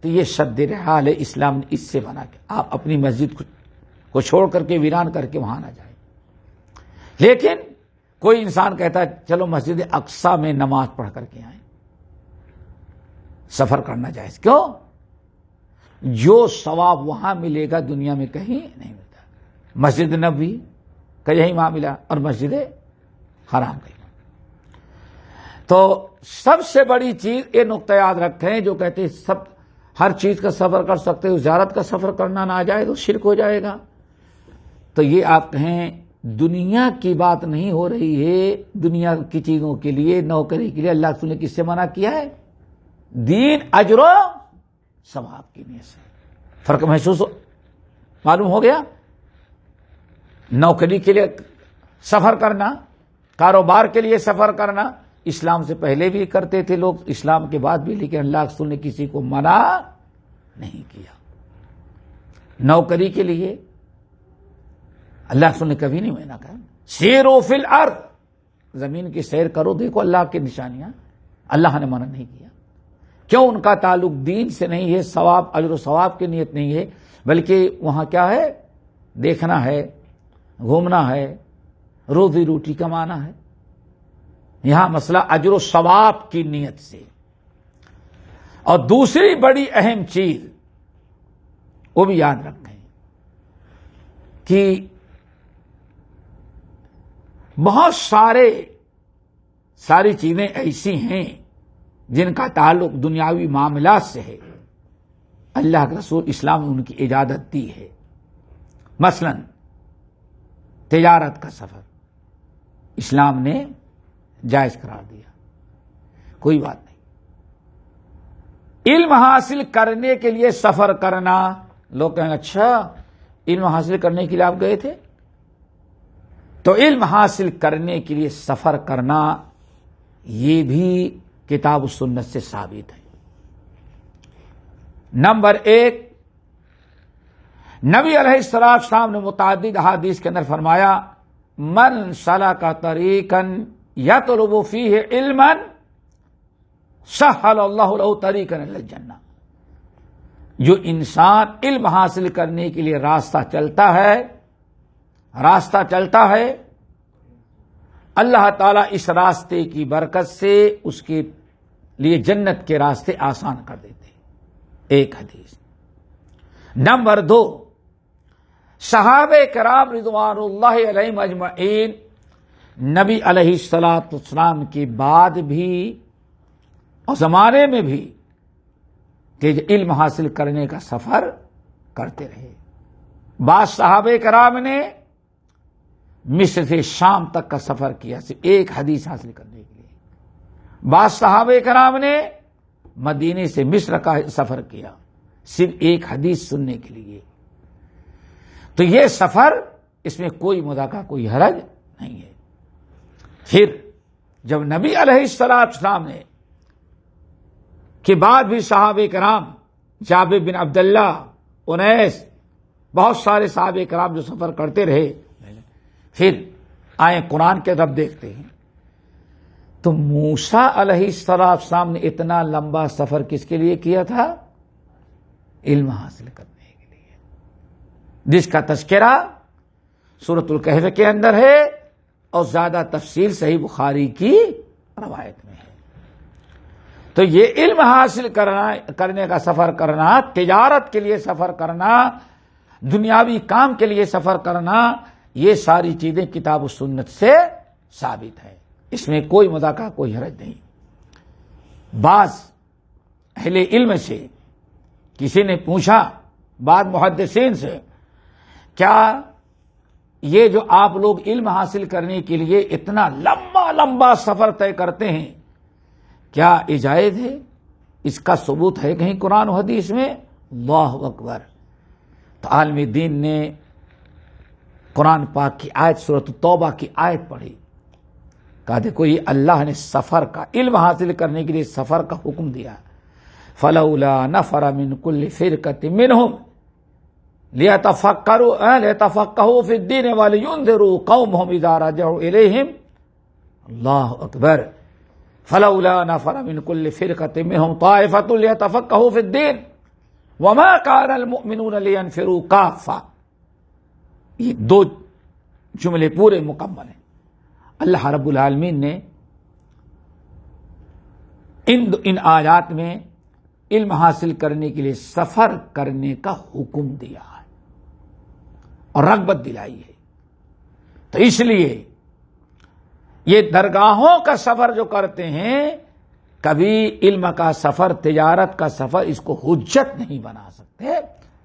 تو یہ شد رحال ہے. اسلام نے اس سے منع کیا. آپ اپنی مسجد کو چھوڑ کر کے ویران کر کے وہاں نہ جائیں. لیکن کوئی انسان کہتا ہے چلو مسجد اقصی میں نماز پڑھ کر کے آئیں. سفر کرنا جائز. کیوں؟ جو ثواب وہاں ملے گا دنیا میں کہیں نہیں ملتا. مسجد نبوی کا یہی وہاں ملا اور مسجد حرام کا. تو سب سے بڑی چیز یہ نقطہ یاد رکھیں، جو کہتے ہیں سب ہر چیز کا سفر کر سکتے ہو، زیارت کا سفر کرنا ناجائز تو شرک ہو جائے گا. تو یہ آپ کہیں دنیا کی بات نہیں ہو رہی ہے، دنیا کی چیزوں کے لیے، نوکری کے لیے اللہ رسول نے کس سے منع کیا ہے؟ دین، اجر و ثواب کی نیت سے. فرق محسوس معلوم ہو گیا؟ نوکری کے لیے سفر کرنا، کاروبار کے لیے سفر کرنا اسلام سے پہلے بھی کرتے تھے لوگ، اسلام کے بعد بھی، لیکن اللہ رسول نے کسی کو منع نہیں کیا. نوکری کے لیے اللہ رسول نے کبھی نہیں منع کہا. سیروا فی الارض، زمین کی سیر کرو، دیکھو اللہ کی نشانیاں. اللہ نے منع نہیں کیا. کیوں؟ ان کا تعلق دین سے نہیں ہے، ثواب، اجر و ثواب کی نیت نہیں ہے، بلکہ وہاں کیا ہے؟ دیکھنا ہے، گھومنا ہے، روزی روٹی کمانا ہے. یہاں مسئلہ اجر و ثواب کی نیت سے. اور دوسری بڑی اہم چیز وہ بھی یاد رکھیں کہ بہت ساری چیزیں ایسی ہیں جن کا تعلق دنیاوی معاملات سے ہے، اللہ کے رسول اسلام نے ان کی اجازت دی ہے. مثلا تجارت کا سفر اسلام نے جائز قرار دیا، کوئی بات نہیں. علم حاصل کرنے کے لیے سفر کرنا، لوگ کہیں اچھا علم حاصل کرنے کے لیے آپ گئے تھے؟ تو علم حاصل کرنے کے لیے سفر کرنا یہ بھی کتاب و سنت سے ثابت ہے. نمبر 1، نبی علیہ السلام نے متعدد احادیث کے اندر فرمایا من سلک طریقا یطلب فیہ علما سہل اللہ لہ طریقا الی الجنہ. جو انسان علم حاصل کرنے کے لیے راستہ چلتا ہے، اللہ تعالیٰ اس راستے کی برکت سے اس کے لیے جنت کے راستے آسان کر دیتے ہیں. ایک حدیث. نمبر 2، صحابہ کرام رضوان اللہ علیہم اجمعین نبی علیہ السلام کے بعد بھی اور زمانے میں بھی کہ علم حاصل کرنے کا سفر کرتے رہے. بعض صحابہ کرام نے مصر سے شام تک کا سفر کیا صرف ایک حدیث حاصل کرنے کے لیے. بعض صحابہ کرام نے مدینے سے مصر کا سفر کیا صرف ایک حدیث سننے کے لیے. تو یہ سفر، اس میں کوئی مذاکرہ، کوئی حرج نہیں ہے. پھر جب نبی علیہ السلام نے کے بعد بھی صحابہ کرام، جابر بن عبداللہ، انیس، بہت سارے صحابہ کرام جو سفر کرتے رہے، پھر آئے قرآن کے رب دیکھتے ہیں تو موسیٰ علیہ السلام نے اتنا لمبا سفر کس کے لیے کیا تھا؟ علم حاصل کرنے کے لیے، جس کا تذکرہ سورۃ الکہف کے اندر ہے اور زیادہ تفصیل صحیح بخاری کی روایت میں ہے. تو یہ علم حاصل کرنے کا سفر کرنا، تجارت کے لیے سفر کرنا، دنیاوی کام کے لیے سفر کرنا، یہ ساری چیزیں کتاب و سنت سے ثابت ہے. اس میں کوئی مذاکرہ، کوئی حرج نہیں. بعض اہل علم سے کسی نے پوچھا، بعض محدثین سے، کیا یہ جو آپ لوگ علم حاصل کرنے کے لیے اتنا لمبا سفر طے کرتے ہیں، کیا یہ جائز ہے؟ اس کا ثبوت ہے کہیں قرآن و حدیث میں؟ اللہ اکبر۔ تو عالم دین نے قرآن پاک کی آیت سورۃ توبہ کی آیت پڑھی، کہا دیکھو یہ اللہ نے سفر کا علم حاصل کرنے کے لیے سفر کا حکم دیا۔ فلولا نفر من كل فرقة منهم ليتفقهوا في الدين ولينذروا قومهم اذا رجعوا اليهم۔ اللہ اکبر۔ فلولا نفر من كل فرقة منهم طائفة ليتفقهوا في الدين وما كان المؤمنون لينفروا كافة۔ یہ دو جملے پورے مکمل ہیں۔ اللہ رب العالمین نے ان آیات میں علم حاصل کرنے کے لیے سفر کرنے کا حکم دیا ہے اور رغبت دلائی ہے۔ تو اس لیے یہ درگاہوں کا سفر جو کرتے ہیں، کبھی علم کا سفر، تجارت کا سفر، اس کو حجت نہیں بنا سکتے۔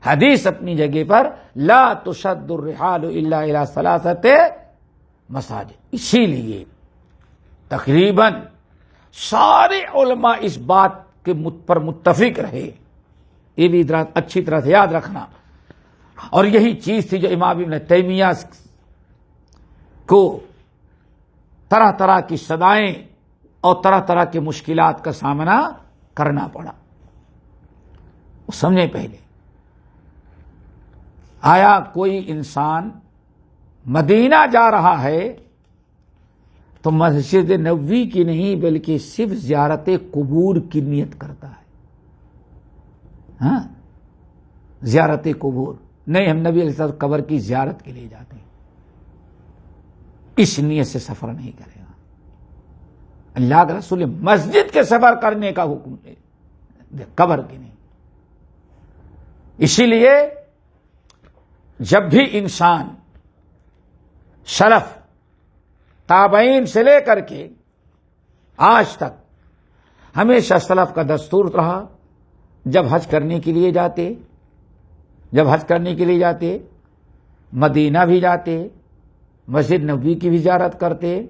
حدیث اپنی جگہ پر لا تشد الرحال الا الى ثلاثة مساجد۔ اسی لیے تقریباً سارے علماء اس بات کے پر متفق رہے، یہ بھی اچھی طرح سے یاد رکھنا۔ اور یہی چیز تھی جو امام ابن تیمیہ کو طرح طرح کی صدائیں اور طرح طرح کی مشکلات کا سامنا کرنا پڑا۔ سمجھیں پہلے، آیا کوئی انسان مدینہ جا رہا ہے تو مسجد نبوی کی نہیں بلکہ صرف زیارت قبور کی نیت کرتا ہے؟ ہاں، زیارت قبور نہیں، ہم نبی علیہ السلام قبر کی زیارت کے لیے جاتے ہیں، اس نیت سے سفر نہیں کرے گا۔ اللہ کے رسول نے مسجد کے سفر کرنے کا حکم دے، قبر کی نہیں۔ اسی لیے جب بھی انسان سلف تابعین سے لے کر کے آج تک ہمیشہ سلف کا دستور رہا، جب حج کرنے کے لیے جاتے مدینہ بھی جاتے، مسجد نبوی کی بھی زیارت کرتے،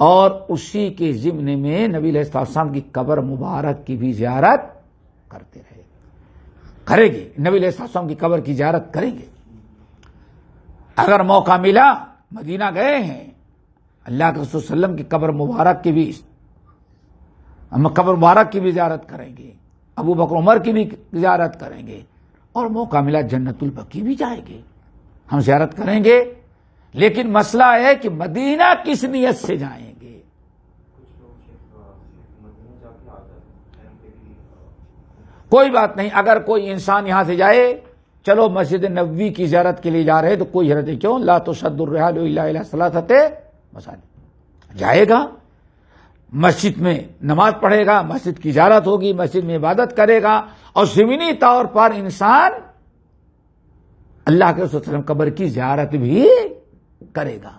اور اسی کے ضمن میں نبی علیہ السلام کی قبر مبارک کی بھی زیارت کرتے رہے، کریں گے۔ نبی علیہ السلام کی قبر کی زیارت کریں گے۔ اگر موقع ملا، مدینہ گئے ہیں، اللہ کے رسول صلی اللہ علیہ وسلم کی قبر مبارک کی بھی زیارت کریں گے، ابو بکر عمر کی بھی زیارت کریں گے، اور موقع ملا جنت البقیع بھی جائیں گے، ہم زیارت کریں گے۔ لیکن مسئلہ ہے کہ مدینہ کس نیت سے جائیں گے؟ کوئی بات نہیں، اگر کوئی انسان یہاں سے جائے، چلو مسجد نبوی کی زیارت کے لیے جا رہے تو کوئی حرج کیوں؟ لا تشد الرحال الا الى ثلاثة مساجد، جائے گا، مسجد میں نماز پڑھے گا، مسجد کی زیارت ہوگی، مسجد میں عبادت کرے گا، اور ضمنی طور پر انسان اللہ کے رسول صلی اللہ علیہ وسلم قبر کی زیارت بھی کرے گا۔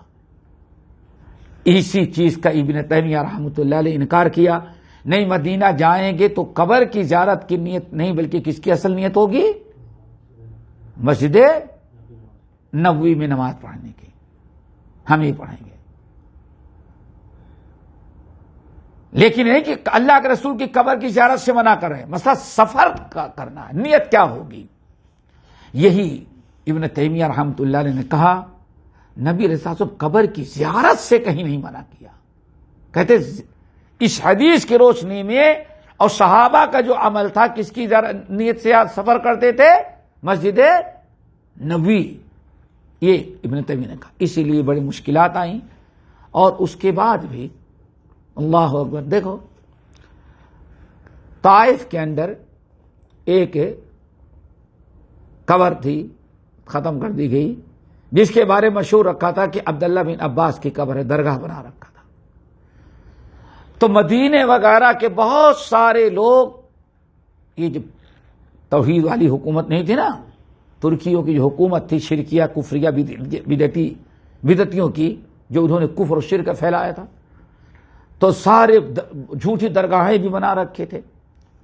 اسی چیز کا ابن تیمیہ رحمۃ اللہ علیہ انکار کیا، نہیں مدینہ جائیں گے تو قبر کی زیارت کی نیت نہیں بلکہ کس کی اصل نیت ہوگی؟ مسجد نبوی میں نماز پڑھنے کی، ہم ہی پڑھیں گے۔ لیکن ہے کہ اللہ کے رسول کی قبر کی زیارت سے منع کر رہے ہیں، مسئلہ سفر کا کرنا ہے، نیت کیا ہوگی؟ یہی ابن تیمیہ رحمۃ اللہ علیہ نے کہا، نبی علیہ السلام قبر کی زیارت سے کہیں نہیں منع کیا، کہتے اس حدیث کی روشنی میں اور صحابہ کا جو عمل تھا، کس کی نیت سے سفر کرتے تھے؟ مسجد نبوی۔ یہ ابن تیمیہ نے کہا، اسی لیے بڑی مشکلات آئیں، اور اس کے بعد بھی اللہ اکبر، دیکھو طائف کے اندر ایک قبر تھی، ختم کر دی گئی، جس کے بارے میں مشہور رکھا تھا کہ عبداللہ بن عباس کی قبر ہے، درگاہ بنا رکھا تھا۔ تو مدینے وغیرہ کے بہت سارے لوگ، یہ جو توحید والی حکومت نہیں تھی نا، ترکیوں کی جو حکومت تھی، شرکیہ کفریہ بدعتیوں کی، جو انہوں نے کفر و شرک پھیلایا تھا، تو سارے جھوٹی درگاہیں بھی بنا رکھے تھے،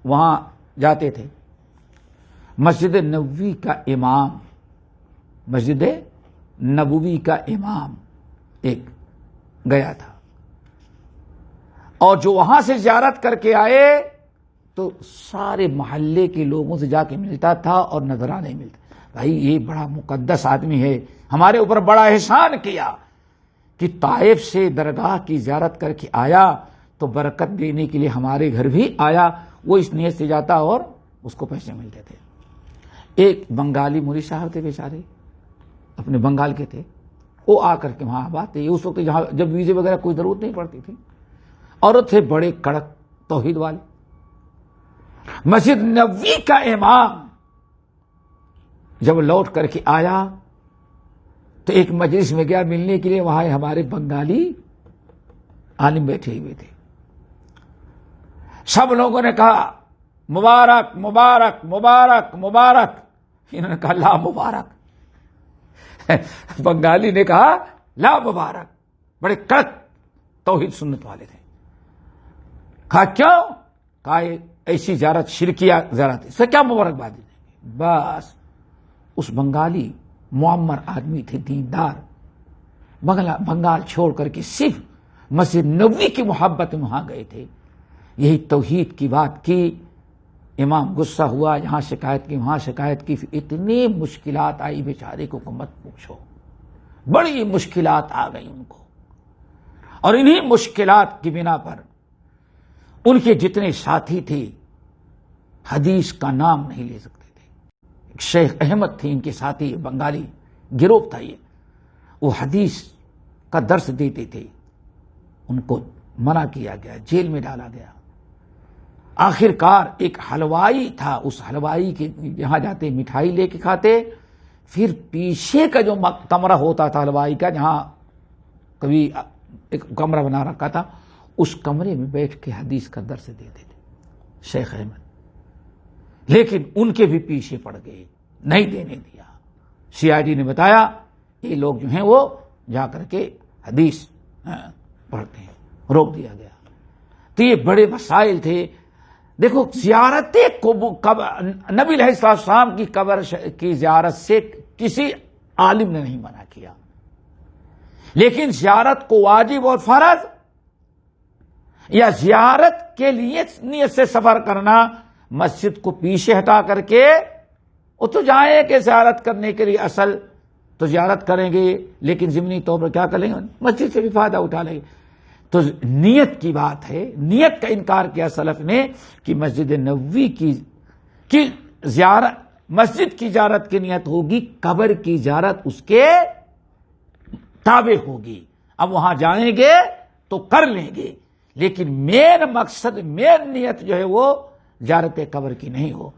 وہاں جاتے تھے۔ مسجد نبوی کا امام ایک گیا تھا، اور جو وہاں سے زیارت کر کے آئے تو سارے محلے کے لوگوں سے جا کے ملتا تھا اور نذرانے ملتا. بھائی یہ بڑا مقدس آدمی ہے، ہمارے اوپر بڑا احسان کیا کہ طائف سے درگاہ کی زیارت کر کے آیا تو برکت دینے کے لیے ہمارے گھر بھی آیا. وہ اس نیت سے جاتا اور اس کو پیسے ملتے تھے. ایک بنگالی مولوی صاحب تھے بیچارے، اپنے بنگال کے تھے، وہ آ کر کے وہاں آباد تھے. اس وقت جہاں جب ویزے وغیرہ کوئی ضرورت نہیں پڑتی تھی، اور تھے بڑے کڑک توحید والے. مسجد نبوی کا امام جب لوٹ کر کے آیا تو ایک مجلس میں گیا ملنے کے لیے، وہاں ہمارے بنگالی عالم بیٹھے ہوئے تھے. سب لوگوں نے کہا مبارک مبارک مبارک مبارک. انہوں نے کہا لا مبارک. بنگالی نے کہا لا مبارک. بڑے کڑک توحید سنت والے تھے. کہا کیوں؟ کہا ایسی زیارت شرکیہ زیارت، اس سے کیا مبارکباد دیں گے؟ بس اس بنگالی معمر آدمی تھے، دیندار، بنگال چھوڑ کر کے صرف مسجد نبوی کی محبت میں وہاں گئے تھے. یہی توحید کی بات کی، امام غصہ ہوا، یہاں شکایت کی وہاں شکایت کی. اتنی مشکلات آئی بیچارے کو مت پوچھو، بڑی مشکلات آ گئی ان کو. اور انہی مشکلات کی بنا پر ان کے جتنے ساتھی تھے حدیث کا نام نہیں لے سکتے تھے. ایک شیخ احمد تھے ان کے ساتھی، بنگالی گروہ تھا یہ، وہ حدیث کا درس دیتے تھے. ان کو منع کیا گیا، جیل میں ڈالا گیا. آخر کار ایک حلوائی تھا، اس حلوائی کے یہاں جاتے مٹھائی لے کے کھاتے، پھر پیچھے کا جو کمرہ ہوتا تھا حلوائی کا، جہاں کبھی ایک کمرہ بنا رکھا تھا، اس کمرے میں بیٹھ کے حدیث کا درس دیتے تھے شیخ احمد. لیکن ان کے بھی پیچھے پڑ گئے، نہیں دینے دیا. سی آئی ڈی نے بتایا یہ لوگ جو ہیں وہ جا کر کے حدیث پڑھتے ہیں، روک دیا گیا. تو یہ بڑے مسائل تھے. دیکھو زیارت نبی علیہ السلام کی قبر کی زیارت سے کسی عالم نے نہیں منع کیا، لیکن زیارت کو واجب اور فرض یا زیارت کے لیے نیت سے سفر کرنا، مسجد کو پیچھے ہٹا کر کے وہ تو جائیں کہ زیارت کرنے کے لیے، اصل تو زیارت کریں گے لیکن ضمنی طور پر کیا کریں گے؟ مسجد سے بھی فائدہ اٹھا لیں گے. تو نیت کی بات ہے، نیت کا انکار کیا سلف نے کہ مسجد نبوی کی زیارت، مسجد کی زیارت کی نیت ہوگی، قبر کی زیارت اس کے تابع ہوگی. اب وہاں جائیں گے تو کر لیں گے، لیکن مین مقصد، مین نیت جو ہے وہ زیارت قبر کی نہیں ہو.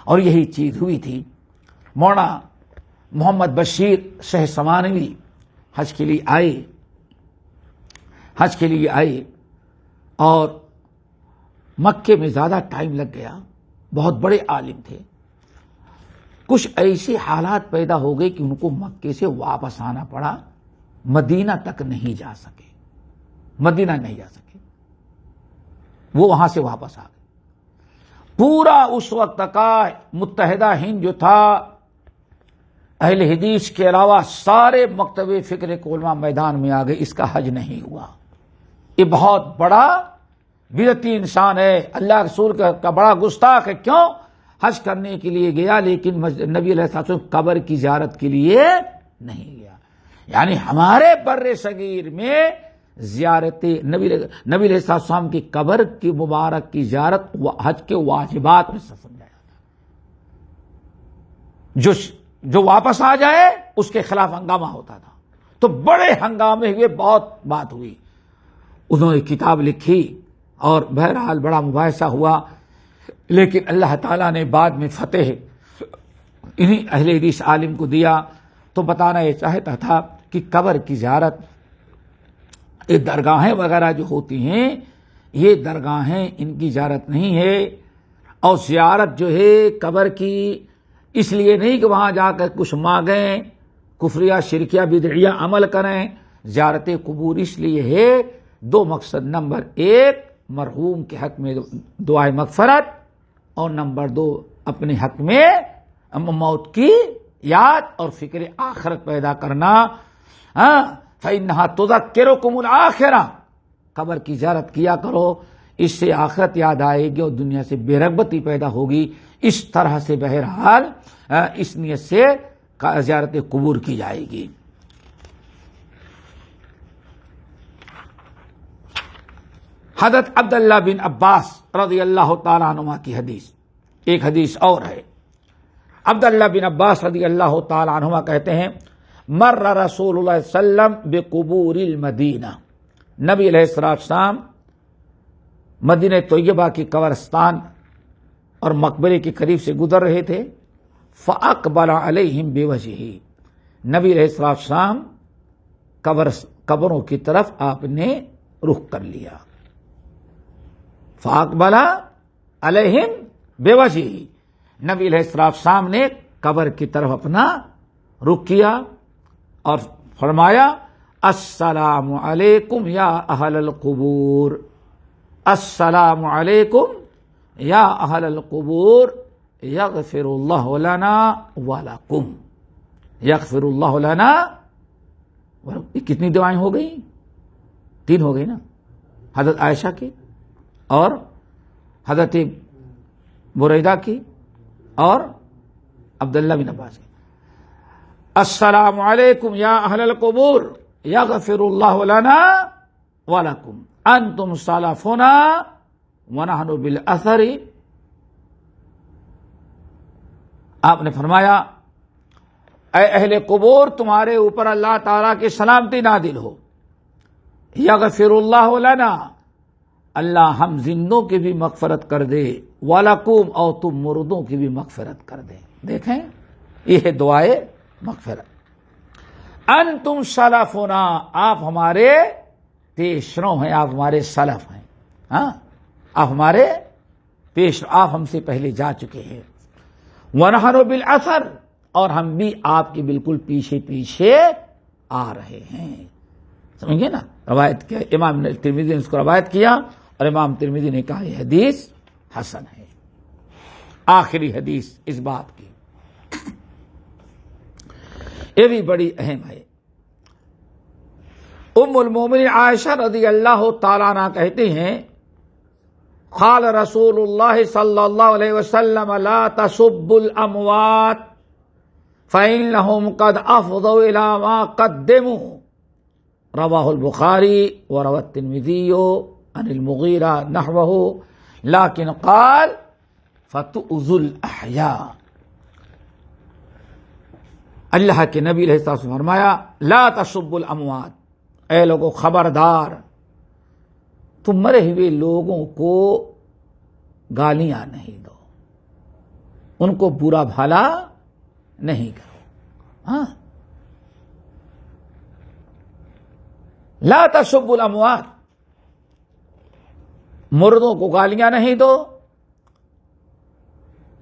اور یہی چیز ہوئی تھی. مولانا محمد بشیر شہ سمانوی حج کے لیے آئے اور مکے میں زیادہ ٹائم لگ گیا. بہت بڑے عالم تھے. کچھ ایسے حالات پیدا ہو گئے کہ ان کو مکے سے واپس آنا پڑا، مدینہ تک نہیں جا سکے. وہ وہاں سے واپس آ گئے. پورا اس وقت کا متحدہ ہند جو تھا، اہل حدیث کے علاوہ سارے مکتب فکر علماء میدان میں آ گئے. اس کا حج نہیں ہوا. یہ بہت بڑا بدعتی انسان ہے، اللہ رسول کا بڑا گستاخ ہے. کیوں؟ حج کرنے کے لیے گیا لیکن نبی علیہ السلام قبر کی زیارت کے لیے نہیں گیا. یعنی ہمارے بر صغیر میں زیارت نبی علیہ السلام کی قبر کی مبارک کی زیارت حج کے واجبات میں سے سمجھایا جاتا. جو واپس آ جائے اس کے خلاف ہنگامہ ہوتا تھا. تو بڑے ہنگامے ہوئے، بہت بات ہوئی. انہوں نے کتاب لکھی اور بہرحال بڑا مباحثہ ہوا، لیکن اللہ تعالیٰ نے بعد میں فتح انہی اہل حدیث عالم کو دیا. تو بتانا یہ چاہتا تھا کہ قبر کی زیارت، یہ درگاہیں وغیرہ جو ہوتی ہیں، یہ درگاہیں ان کی زیارت نہیں ہے. اور زیارت جو ہے قبر کی اس لیے نہیں کہ وہاں جا کر کچھ مانگیں، کفریہ شرکیہ بدعیہ عمل کریں. زیارت قبور اس لیے ہے، دو مقصد: نمبر 1 مرحوم کے حق میں دعائے مغفرت، اور نمبر 2 اپنے حق میں موت کی یاد اور فکر آخرت پیدا کرنا. فَإِنَّهَا تُذَكِّرُكُمُ الْآخِرَةَ، قبر کی زیارت کیا کرو، اس سے آخرت یاد آئے گی اور دنیا سے بے رغبتی پیدا ہوگی۔ اس طرح سے بہرحال اس نیت سے زیارت قبور کی جائے گی۔ حضرت عبداللہ بن عباس رضی اللہ تعالیٰ عنہما کی حدیث، ایک حدیث اور ہے۔ عبداللہ بن عباس رضی اللہ تعالیٰ عنہما کہتے ہیں مر رسول اللہ صلی اللہ علیہ وسلم بقبور المدینہ، نبی علیہ السلام مدینہ طیبہ کی قبرستان اور مقبرے کے قریب سے گزر رہے تھے۔ فاقبل علیہم بوجہہ، نبی علیہ السلام قبروں کی طرف آپ نے رخ کر لیا۔ فاقبل علیہم بوجہہ، نبی علیہ السلام نے قبر کی طرف اپنا رخ کیا اور فرمایا السلام علیکم یا اہل القبور، السلام علیکم یا اہل القبور، یغفر اللہ لنا ولکم، یغفر اللہ لنا۔ یہ کتنی دعائیں ہو گئی؟ 3 ہو گئی نا، حضرت عائشہ کی اور حضرت بریدہ کی اور عبداللہ بن عباس کی۔ السلام علیکم یا اہل القبور یغفر اللہ لنا ولکم انتم سلفنا ونحن بالاثر۔ آپ نے فرمایا اے اہل قبور، تمہارے اوپر اللہ تعالیٰ کی سلامتی نازل ہو۔ یغفر اللہ لنا، اللہ ہم زندوں کی بھی مغفرت کر دے، ولکم، اور تم مردوں کی بھی مغفرت کر دے۔ دیکھیں یہ دعائے مغفرت۔ انتم سلفنا، آپ ہمارے پیشرو ہیں، آپ ہمارے سلف ہیں، ہاں آپ ہمارے آپ ہم سے پہلے جا چکے ہیں۔ ونحن بالاثر، اور ہم بھی آپ کے بالکل پیچھے پیچھے آ رہے ہیں۔ سمجھے نا؟ روایت کیا، امام ترمذی نے اس کو روایت کیا اور امام ترمذی نے کہا یہ حدیث حسن ہے۔ آخری حدیث اس بات کی، یہ بھی بڑی اہم ہے۔ ام المومنین عائشہ رضی اللہ تعالیٰ عنہ کہتے ہیں قال رسول اللہ صلی اللہ علیہ وسلم لا تسبوا الاموات فإنهم قد افضوا الى ما قدموا، رواہ البخاری وروى الترمذی عن المغیرہ نحوہ، لیکن قال فتؤذوا الاحیاء۔ اللہ کے نبی علیہ الصلوۃ والسلام نے فرمایا لا تسبوا الاموات، اے لوگوں خبردار، تم مرے ہوئے لوگوں کو گالیاں نہیں دو، ان کو برا بھلا نہیں کرو۔ ہاں، لا تسبوا الاموات، مردوں کو گالیاں نہیں دو،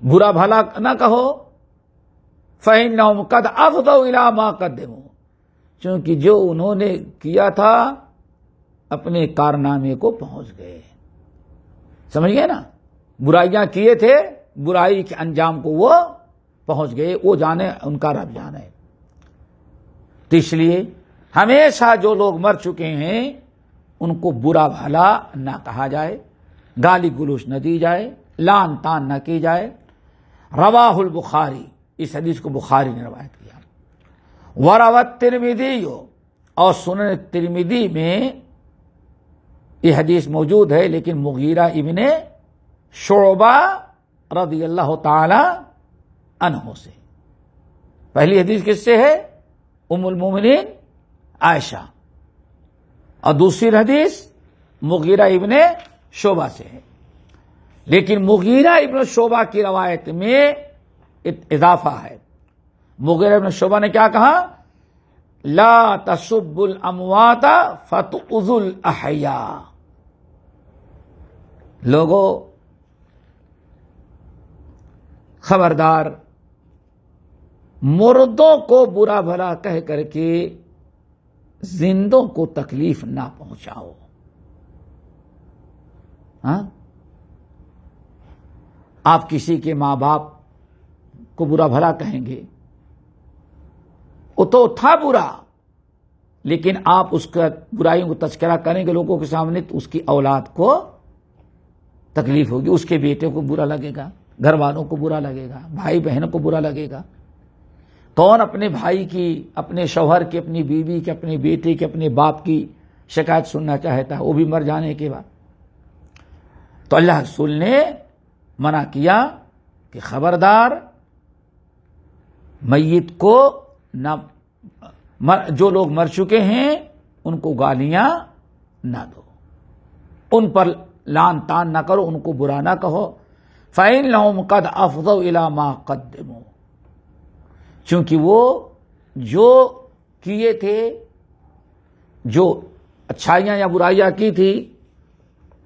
برا بھلا نہ کہو۔ فإنهم قد أفضوا إلى ما قدموا، چونکہ جو انہوں نے کیا تھا اپنے کارنامے کو پہنچ گئے۔ سمجھ گئے نا؟ برائیاں کیے تھے، برائی کے انجام کو وہ پہنچ گئے، وہ جانے ان کا رب جانے۔ تو اس لیے ہمیشہ جو لوگ مر چکے ہیں ان کو برا بھلا نہ کہا جائے، گالی گلوچ نہ دی جائے، لعن طعن نہ کی جائے۔ رواہ البخاری، اس حدیث کو بخاری نے روایت کیا۔ وروى الترمذی، اور سنن ترمذی میں یہ حدیث موجود ہے، لیکن مغیرہ ابن شعبہ رضی اللہ تعالی عنہ سے۔ پہلی حدیث کس سے ہے؟ ام المومنین عائشہ، اور دوسری حدیث مغیرہ ابن شعبہ سے ہے۔ لیکن مغیرہ ابن شعبہ کی روایت میں اضافہ ہے۔ مغیرہ ابن شعبہ نے کیا کہا؟ لا تسبوا الاموات فتؤذوا الاحیاء، لوگوں خبردار، مردوں کو برا بھلا کہہ کر کے زندوں کو تکلیف نہ پہنچاؤ۔ ہاں، آپ کسی کے ماں باپ کو برا بھلا کہیں گے، وہ تو تھا برا، لیکن آپ اس کا برائیوں کو تذکرہ کریں گے لوگوں کے سامنے تو اس کی اولاد کو تکلیف ہوگی، اس کے بیٹے کو برا لگے گا، گھر والوں کو برا لگے گا، بھائی بہنوں کو برا لگے گا۔ کون اپنے بھائی کی، اپنے شوہر کی، اپنی بیوی کی، اپنے بیٹے کی، اپنے باپ کی شکایت سننا چاہتا ہے، وہ بھی مر جانے کے بعد؟ تو اللہ رسول نے منع کیا کہ خبردار میت کو نہ، جو لوگ مر چکے ہیں ان کو گالیاں نہ دو، ان پر لعن طعن نہ کرو، ان کو برا نہ کہو۔ فَإِنَّهُمْ قَدْ أَفْضَوْا إِلَىٰ مَا قَدَّمُوا، چونکہ وہ جو کیے تھے، جو اچھائیاں یا برائیاں کی تھی،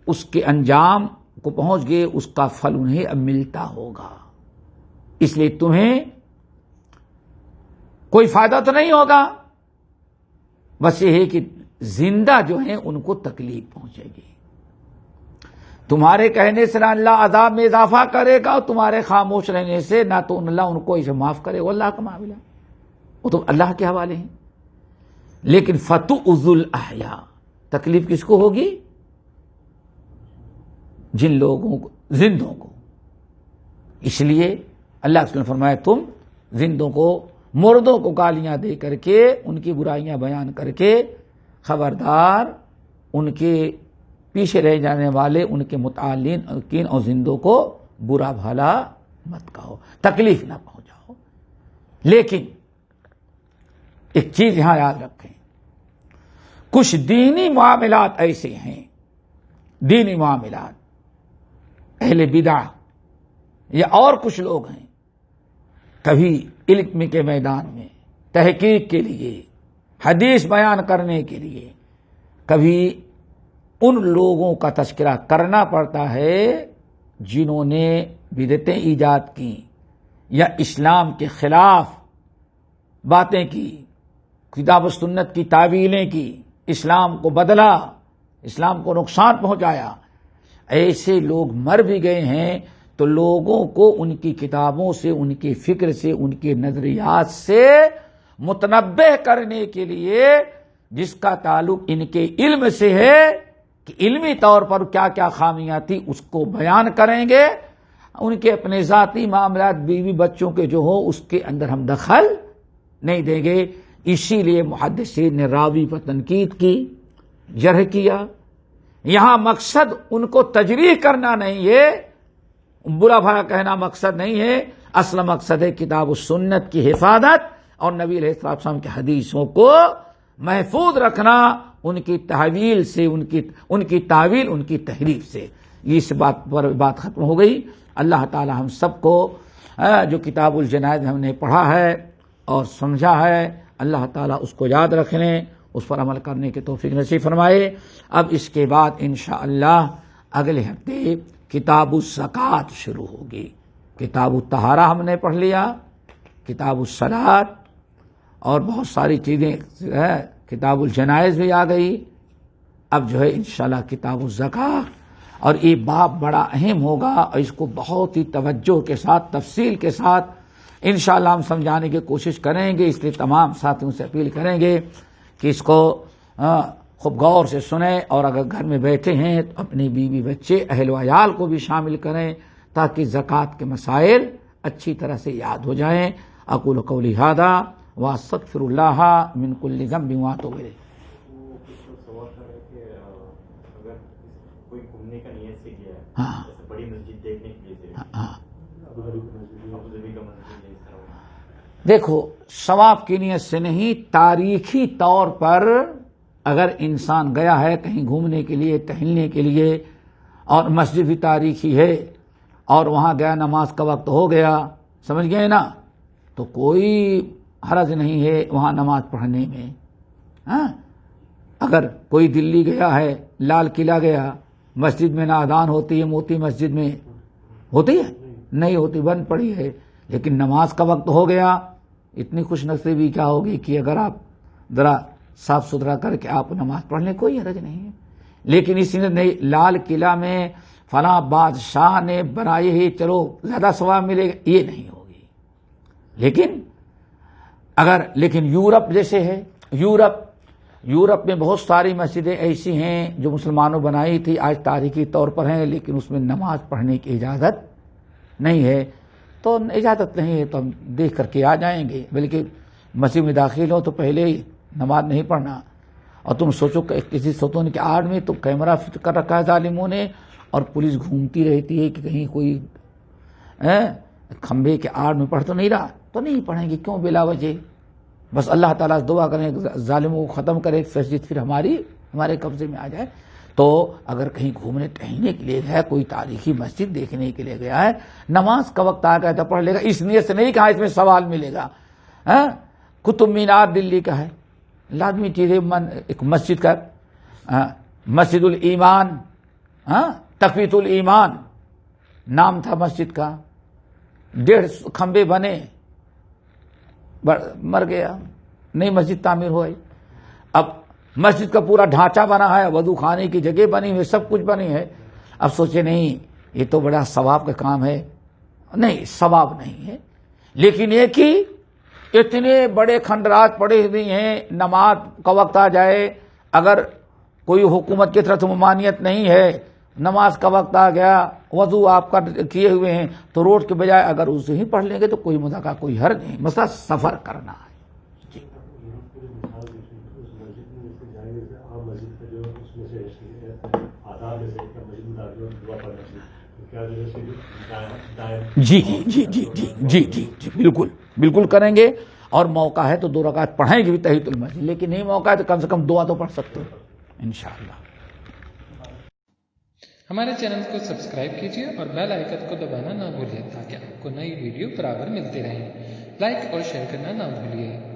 اس کے انجام کو پہنچ گئے، اس کا پھل انہیں اب ملتا ہوگا۔ اس لیے تمہیں کوئی فائدہ تو نہیں ہوگا، بس یہ ہے کہ زندہ جو ہیں ان کو تکلیف پہنچے گی۔ تمہارے کہنے سے نہ اللہ عذاب میں اضافہ کرے گا، اور تمہارے خاموش رہنے سے نہ تو اللہ ان کو اسے معاف کرے گا، اللہ کا معاملہ وہ تو اللہ کے حوالے ہیں۔ لیکن فَتُؤْذُوا الْأَحْيَاءَ، تکلیف کس کو ہوگی؟ جن لوگوں کو، زندوں کو۔ اس لیے اللہ نے فرمایا تم زندوں کو، مردوں کو گالیاں دے کر کے، ان کی برائیاں بیان کر کے، خبردار ان کے پیچھے رہ جانے والے، ان کے متعلقین اور زندوں کو برا بھلا مت کہو، تکلیف نہ پہنچاؤ۔ لیکن ایک چیز یہاں یاد رکھیں، کچھ دینی معاملات ایسے ہیں، دینی معاملات، اہل بدع یا اور کچھ لوگ ہیں، کبھی علم کے میدان میں تحقیق کے لیے، حدیث بیان کرنے کے لیے، کبھی ان لوگوں کا تذکرہ کرنا پڑتا ہے جنہوں نے بدعتیں ایجاد کی یا اسلام کے خلاف باتیں کی، کتاب و سنت کی تعویلیں کی، اسلام کو بدلا، اسلام کو نقصان پہنچایا۔ ایسے لوگ مر بھی گئے ہیں تو لوگوں کو ان کی کتابوں سے، ان کی فکر سے، ان کے نظریات سے متنبہ کرنے کے لیے، جس کا تعلق ان کے علم سے ہے کہ علمی طور پر کیا کیا خامیاں تھی، اس کو بیان کریں گے۔ ان کے اپنے ذاتی معاملات، بیوی بچوں کے جو ہو، اس کے اندر ہم دخل نہیں دیں گے۔ اسی لیے محدثین نے راوی پر تنقید کی، جرح کیا۔ یہاں مقصد ان کو تجریح کرنا نہیں ہے، برا بھلا کہنا مقصد نہیں ہے، اصل مقصد ہے کتاب و سنت کی حفاظت اور نبی علیہ السلام کی حدیثوں کو محفوظ رکھنا، ان کی تحویل سے، ان کی تعویل، ان کی تحریف سے۔ اس بات پر بات ختم ہو گئی۔ اللہ تعالی ہم سب کو جو کتاب الجنائز ہم نے پڑھا ہے اور سمجھا ہے، اللہ تعالی اس کو یاد رکھنے، اس پر عمل کرنے کی توفیق نصیب فرمائے۔ اب اس کے بعد انشاءاللہ اگلے ہفتے کتاب الزکوٰۃ شروع ہوگی۔ کتاب الطہارہ ہم نے پڑھ لیا، کتاب الصلاۃ اور بہت ساری چیزیں، کتاب الجنائز بھی آ گئی۔ اب جو ہے انشاءاللہ کتاب الزکوٰۃ، اور یہ باب بڑا اہم ہوگا، اور اس کو بہت ہی توجہ کے ساتھ، تفصیل کے ساتھ انشاءاللہ ہم سمجھانے کی کوشش کریں گے۔ اس لیے تمام ساتھیوں سے اپیل کریں گے کہ اس کو خوب غور سے سنیں، اور اگر گھر میں بیٹھے ہیں تو اپنی بیوی بچے، اہل و عیال کو بھی شامل کریں، تاکہ زکوٰۃ کے مسائل اچھی طرح سے یاد ہو جائیں۔ اقول قولی ھذا واستغفر اللہ من کل ذنب واتوب الیہ۔ اگر کوئی گھومنے کا نیت سے گیا ہے، ہاں جیسے بڑی مسجد دیکھنے کے لیے، ہاں، ابوظبی کا مسجد ہے، اس طرح دیکھو ثواب کی نیت سے نہیں، تاریخی طور پر اگر انسان گیا ہے کہیں گھومنے کے لیے، ٹہلنے کے لیے، اور مسجد بھی تاریخی ہے، اور وہاں گیا، نماز کا وقت ہو گیا، سمجھ گئے نا، تو کوئی حرج نہیں ہے وہاں نماز پڑھنے میں۔ ہاں، اگر کوئی دلی گیا ہے، لال قلعہ گیا، مسجد میں نہ اذان ہوتی ہے، موتی مسجد میں ہوتی ہے؟ نہیں ہوتی، بند پڑی ہے، لیکن نماز کا وقت ہو گیا، اتنی خوش نصیبی کیا ہوگی کہ اگر آپ ذرا صاف ستھرا کر کے آپ نماز پڑھ لیں، کوئی حرج نہیں ہے۔ لیکن اس نے لال قلعہ میں فلاں بادشاہ نے بنائی ہے، چلو زیادہ ثواب ملے گا، یہ نہیں ہوگی۔ لیکن یورپ جیسے ہے، یورپ یورپ میں بہت ساری مسجدیں ایسی ہیں جو مسلمانوں بنائی تھی، آج تاریخی طور پر ہیں، لیکن اس میں نماز پڑھنے کی اجازت نہیں ہے. تو اجازت نہیں ہے تو ہم دیکھ کر کے آ جائیں گے، بلکہ مسجد میں داخل ہو تو پہلے ہی نماز نہیں پڑھنا. اور تم سوچو کہ کسی ستون کے آڑ میں تو کیمرہ فٹ کر رکھا ہے ظالموں نے، اور پولیس گھومتی رہتی ہے کہ کہیں کوئی کھمبے کے آڑ میں پڑھ تو نہیں رہا، تو نہیں پڑھیں گے کیوں بلا وجہ. بس اللہ تعالیٰ سے دعا کریں ظالموں کو ختم کرے، مسجد پھر ہمارے قبضے میں آ جائے. تو اگر کہیں گھومنے ٹہلنے کے لیے گیا، کوئی تاریخی مسجد دیکھنے کے لیے گیا ہے، نماز کا وقت آ گیا تو پڑھ لے گا، اس نیت سے نہیں کہا اس میں سوال ملے گا. قطب مینار دلی کا ہے، لازمی چیز ہے. ایک مسجد کا مسجد الایمان، تقویت الایمان نام تھا مسجد کا. 150 کھمبے بنے، مر گیا، نئی مسجد تعمیر ہوئی. اب مسجد کا پورا ڈھانچہ بنا ہے، وضو خانے کی جگہ بنی ہوئی، سب کچھ بنی ہے. اب سوچے نہیں یہ تو بڑا ثواب کا کام ہے. نہیں، ثواب نہیں ہے، لیکن یہ کہ اتنے بڑے کھنڈرات پڑے ہوئے ہیں، نماز کا وقت آ جائے، اگر کوئی حکومت کی طرف ممانعت نہیں ہے، نماز کا وقت آ گیا، وضو آپ کا کیے ہوئے ہیں، تو روڈ کے بجائے اگر اسے ہی پڑھ لیں گے تو کوئی مزہ کا کوئی حرج نہیں. مسئلہ سفر کرنا ہے. جی جی جی جی جی جی جی جی بالکل بالکل کریں گے. اور موقع ہے تو 2 رکعت پڑھیں گے بھی تحیۃ المسجد، لیکن نہیں موقع ہے تو کم سے کم دعا تو پڑھ سکتے ہیں انشاءاللہ. ہمارے چینل کو سبسکرائب کیجیے اور بیل آئیکن کو دبانا نہ بھولیں تاکہ آپ کو نئی ویڈیو برابر ملتی رہیں. لائک اور شیئر کرنا نہ بھولیے.